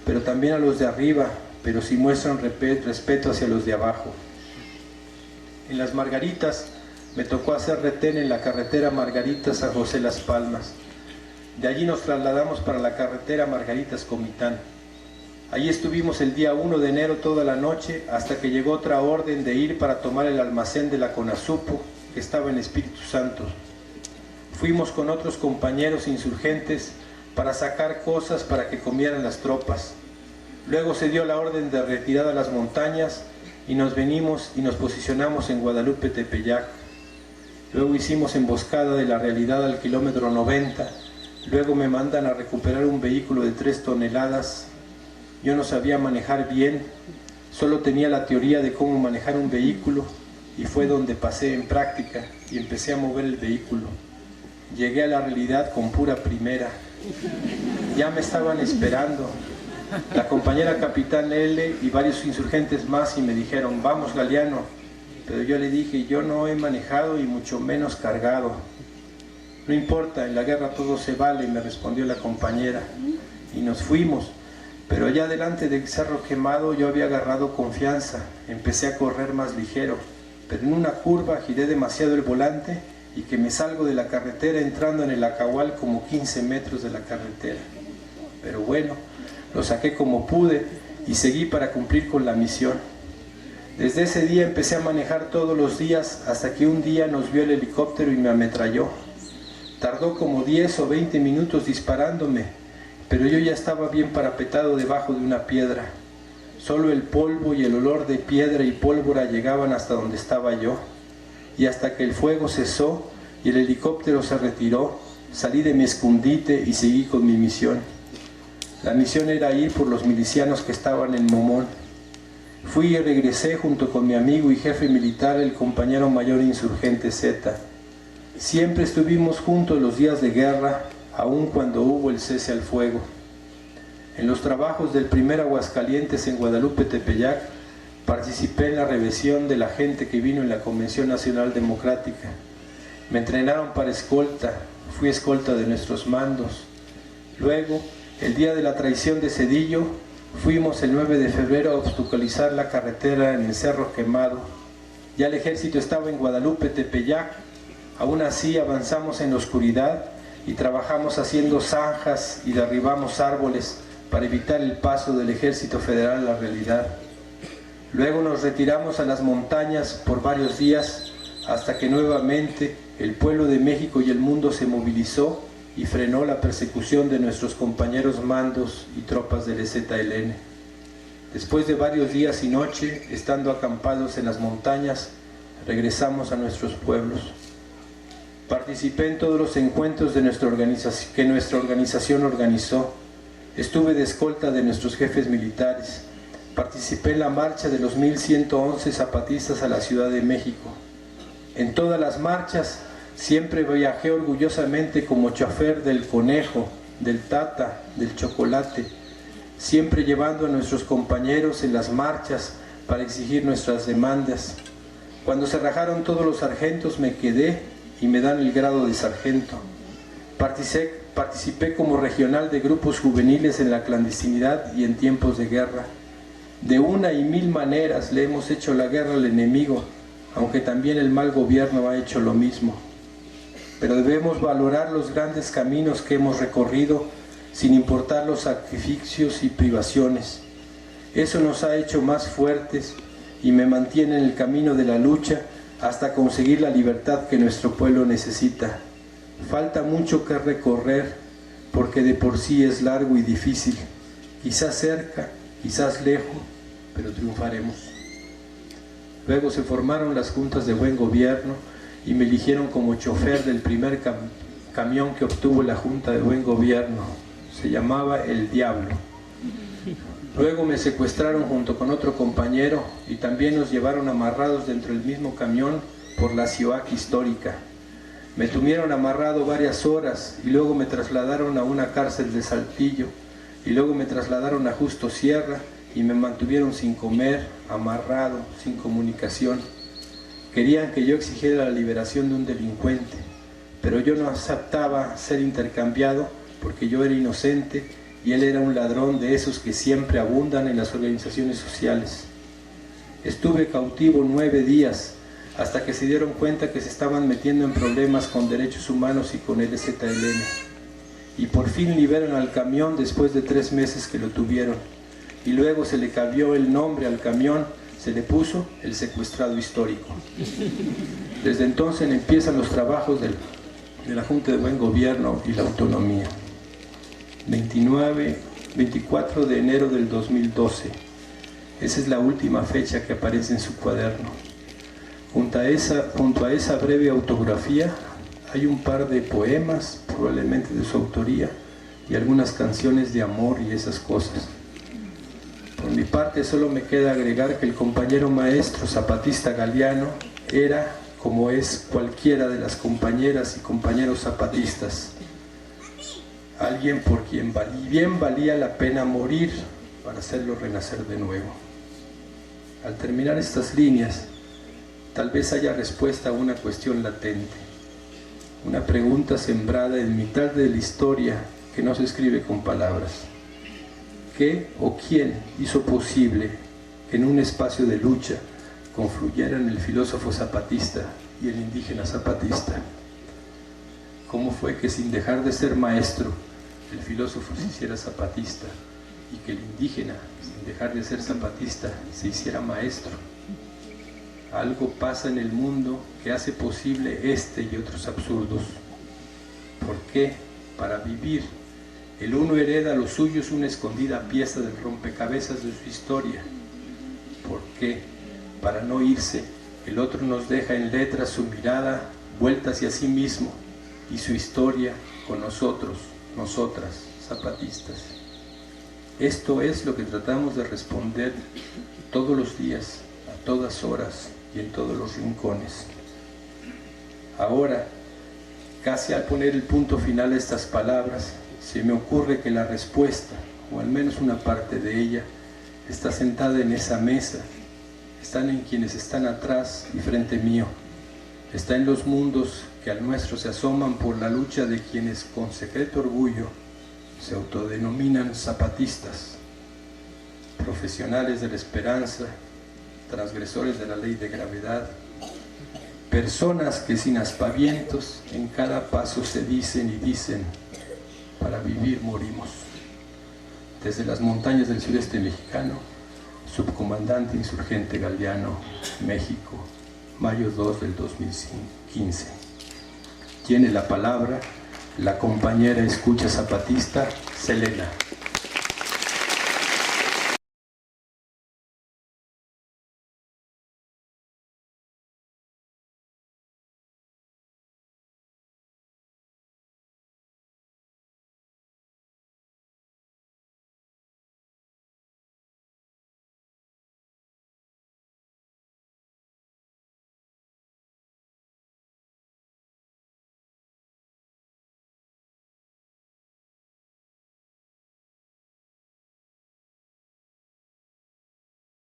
S2: pero también a los de arriba, pero si muestran respeto hacia los de abajo. En las Margaritas me tocó hacer retén en la carretera Margaritas-San José-Las Palmas. De allí nos trasladamos para la carretera Margaritas-Comitán. Allí estuvimos el día 1 de enero toda la noche hasta que llegó otra orden de ir para tomar el almacén de la CONASUPO, que estaba en Espíritu Santo. Fuimos con otros compañeros insurgentes para sacar cosas para que comieran las tropas. Luego se dio la orden de retirada a las montañas y nos venimos y nos posicionamos en Guadalupe Tepeyac. luego hicimos emboscada de la realidad al kilómetro 90, luego me mandan a recuperar un vehículo de 3 toneladas. Yo no sabía manejar bien, solo tenía la teoría de cómo manejar un vehículo y fue donde pasé en práctica y empecé a mover el vehículo. Llegué a la realidad con pura primera. Ya me estaban esperando la compañera Capitán L y varios insurgentes más y me dijeron, vamos Galeano, pero yo le dije, yo no he manejado y mucho menos cargado. No importa, en la guerra todo se vale, me respondió la compañera, y nos fuimos. Pero allá delante del Cerro Quemado yo había agarrado confianza, empecé a correr más ligero, pero en una curva giré demasiado el volante y que me salgo de la carretera entrando en el Acahual como 15 metros de la carretera. Pero bueno, lo saqué como pude y seguí para cumplir con la misión. Desde ese día empecé a manejar todos los días hasta que un día nos vio el helicóptero y me ametralló. Tardó como 10 o 20 minutos disparándome, pero yo ya estaba bien parapetado debajo de una piedra. Solo el polvo y el olor de piedra y pólvora llegaban hasta donde estaba yo. Y hasta que el fuego cesó y el helicóptero se retiró, salí de mi escondite y seguí con mi misión. La misión era ir por los milicianos que estaban en Momón. Fui y regresé junto con mi amigo y jefe militar, el compañero mayor insurgente Z. Siempre estuvimos juntos los días de guerra, aun cuando hubo el cese al fuego. En los trabajos del primer Aguascalientes en Guadalupe, Tepeyac, participé en la revisión de la gente que vino en la Convención Nacional Democrática. Me entrenaron para escolta, fui escolta de nuestros mandos. Luego, el día de la traición de Zedillo, fuimos el 9 de febrero a obstaculizar la carretera en el Cerro Quemado. Ya el ejército estaba en Guadalupe, Tepeyac. Aún así avanzamos en la oscuridad y trabajamos haciendo zanjas y derribamos árboles para evitar el paso del ejército federal a la realidad. Luego nos retiramos a las montañas por varios días hasta que nuevamente el pueblo de México y el mundo se movilizó y frenó la persecución de nuestros compañeros mandos y tropas del EZLN. Después de varios días y noche, estando acampados en las montañas, regresamos a nuestros pueblos. Participé en todos los encuentros de que nuestra organización organizó. Estuve de escolta de nuestros jefes militares. Participé en la marcha de los 1111 zapatistas a la Ciudad de México. En todas las marchas siempre viajé orgullosamente como chofer del Conejo, del Tata, del Chocolate, siempre llevando a nuestros compañeros en las marchas para exigir nuestras demandas. Cuando se rajaron todos los sargentos me quedé y me dan el grado de sargento. Participé como regional de grupos juveniles en la clandestinidad y en tiempos de guerra. De una y mil maneras le hemos hecho la guerra al enemigo, aunque también el mal gobierno ha hecho lo mismo. Pero debemos valorar los grandes caminos que hemos recorrido sin importar los sacrificios y privaciones. Eso nos ha hecho más fuertes y me mantiene en el camino de la lucha hasta conseguir la libertad que nuestro pueblo necesita. Falta mucho que recorrer porque de por sí es largo y difícil, quizás cerca, quizás lejos, pero triunfaremos. Luego se formaron las juntas de buen gobierno y me eligieron como chofer del primer camión que obtuvo la Junta de Buen Gobierno. Se llamaba El Diablo. Luego me secuestraron junto con otro compañero y también nos llevaron amarrados dentro del mismo camión por la ciudad histórica. Me tuvieron amarrado varias horas y luego me trasladaron a una cárcel de Saltillo y luego me trasladaron a Justo Sierra y me mantuvieron sin comer, amarrado, sin comunicación. Querían que yo exigiera la liberación de un delincuente, pero yo no aceptaba ser intercambiado porque yo era inocente y él era un ladrón de esos que siempre abundan en las organizaciones sociales. Estuve cautivo 9 días hasta que se dieron cuenta que se estaban metiendo en problemas con derechos humanos y con el EZLN. Y por fin liberan al camión después de 3 meses que lo tuvieron. Y luego se le cambió el nombre al camión, se le puso el secuestrado histórico. Desde entonces empiezan los trabajos de la Junta de Buen Gobierno y la Autonomía. 24 de enero del 2012. Esa es la última fecha que aparece en su cuaderno. Junto a esa breve autografía hay un par de poemas, probablemente de su autoría, y algunas canciones de amor y esas cosas. Por mi parte solo me queda agregar que el compañero maestro zapatista Galeano era, como es cualquiera de las compañeras y compañeros zapatistas, alguien por quien bien valía la pena morir para hacerlo renacer de nuevo. Al terminar estas líneas, tal vez haya respuesta a una cuestión latente, una pregunta sembrada en mitad de la historia que no se escribe con palabras. ¿Qué o quién hizo posible que en un espacio de lucha confluyeran el filósofo zapatista y el indígena zapatista? ¿Cómo fue que sin dejar de ser maestro, el filósofo se hiciera zapatista y que el indígena, sin dejar de ser zapatista, se hiciera maestro? Algo pasa en el mundo que hace posible este y otros absurdos. ¿Por qué? Para vivir, el uno hereda a los suyos una escondida pieza del rompecabezas de su historia. ¿Por qué? Para no irse, el otro nos deja en letras su mirada vuelta hacia sí mismo y su historia con nosotros, nosotras, zapatistas. Esto es lo que tratamos de responder todos los días, a todas horas y en todos los rincones. Ahora, casi al poner el punto final a estas palabras, se me ocurre que la respuesta, o al menos una parte de ella, está sentada en esa mesa, están en quienes están atrás y frente mío, está en los mundos que al nuestro se asoman por la lucha de quienes con secreto orgullo se autodenominan zapatistas, profesionales de la esperanza, transgresores de la ley de gravedad, personas que sin aspavientos en cada paso se dicen y dicen: para vivir morimos. Desde las montañas del sureste mexicano, subcomandante insurgente Galeano, México, mayo 2 del 2015. Tiene la palabra la compañera escucha zapatista Selena.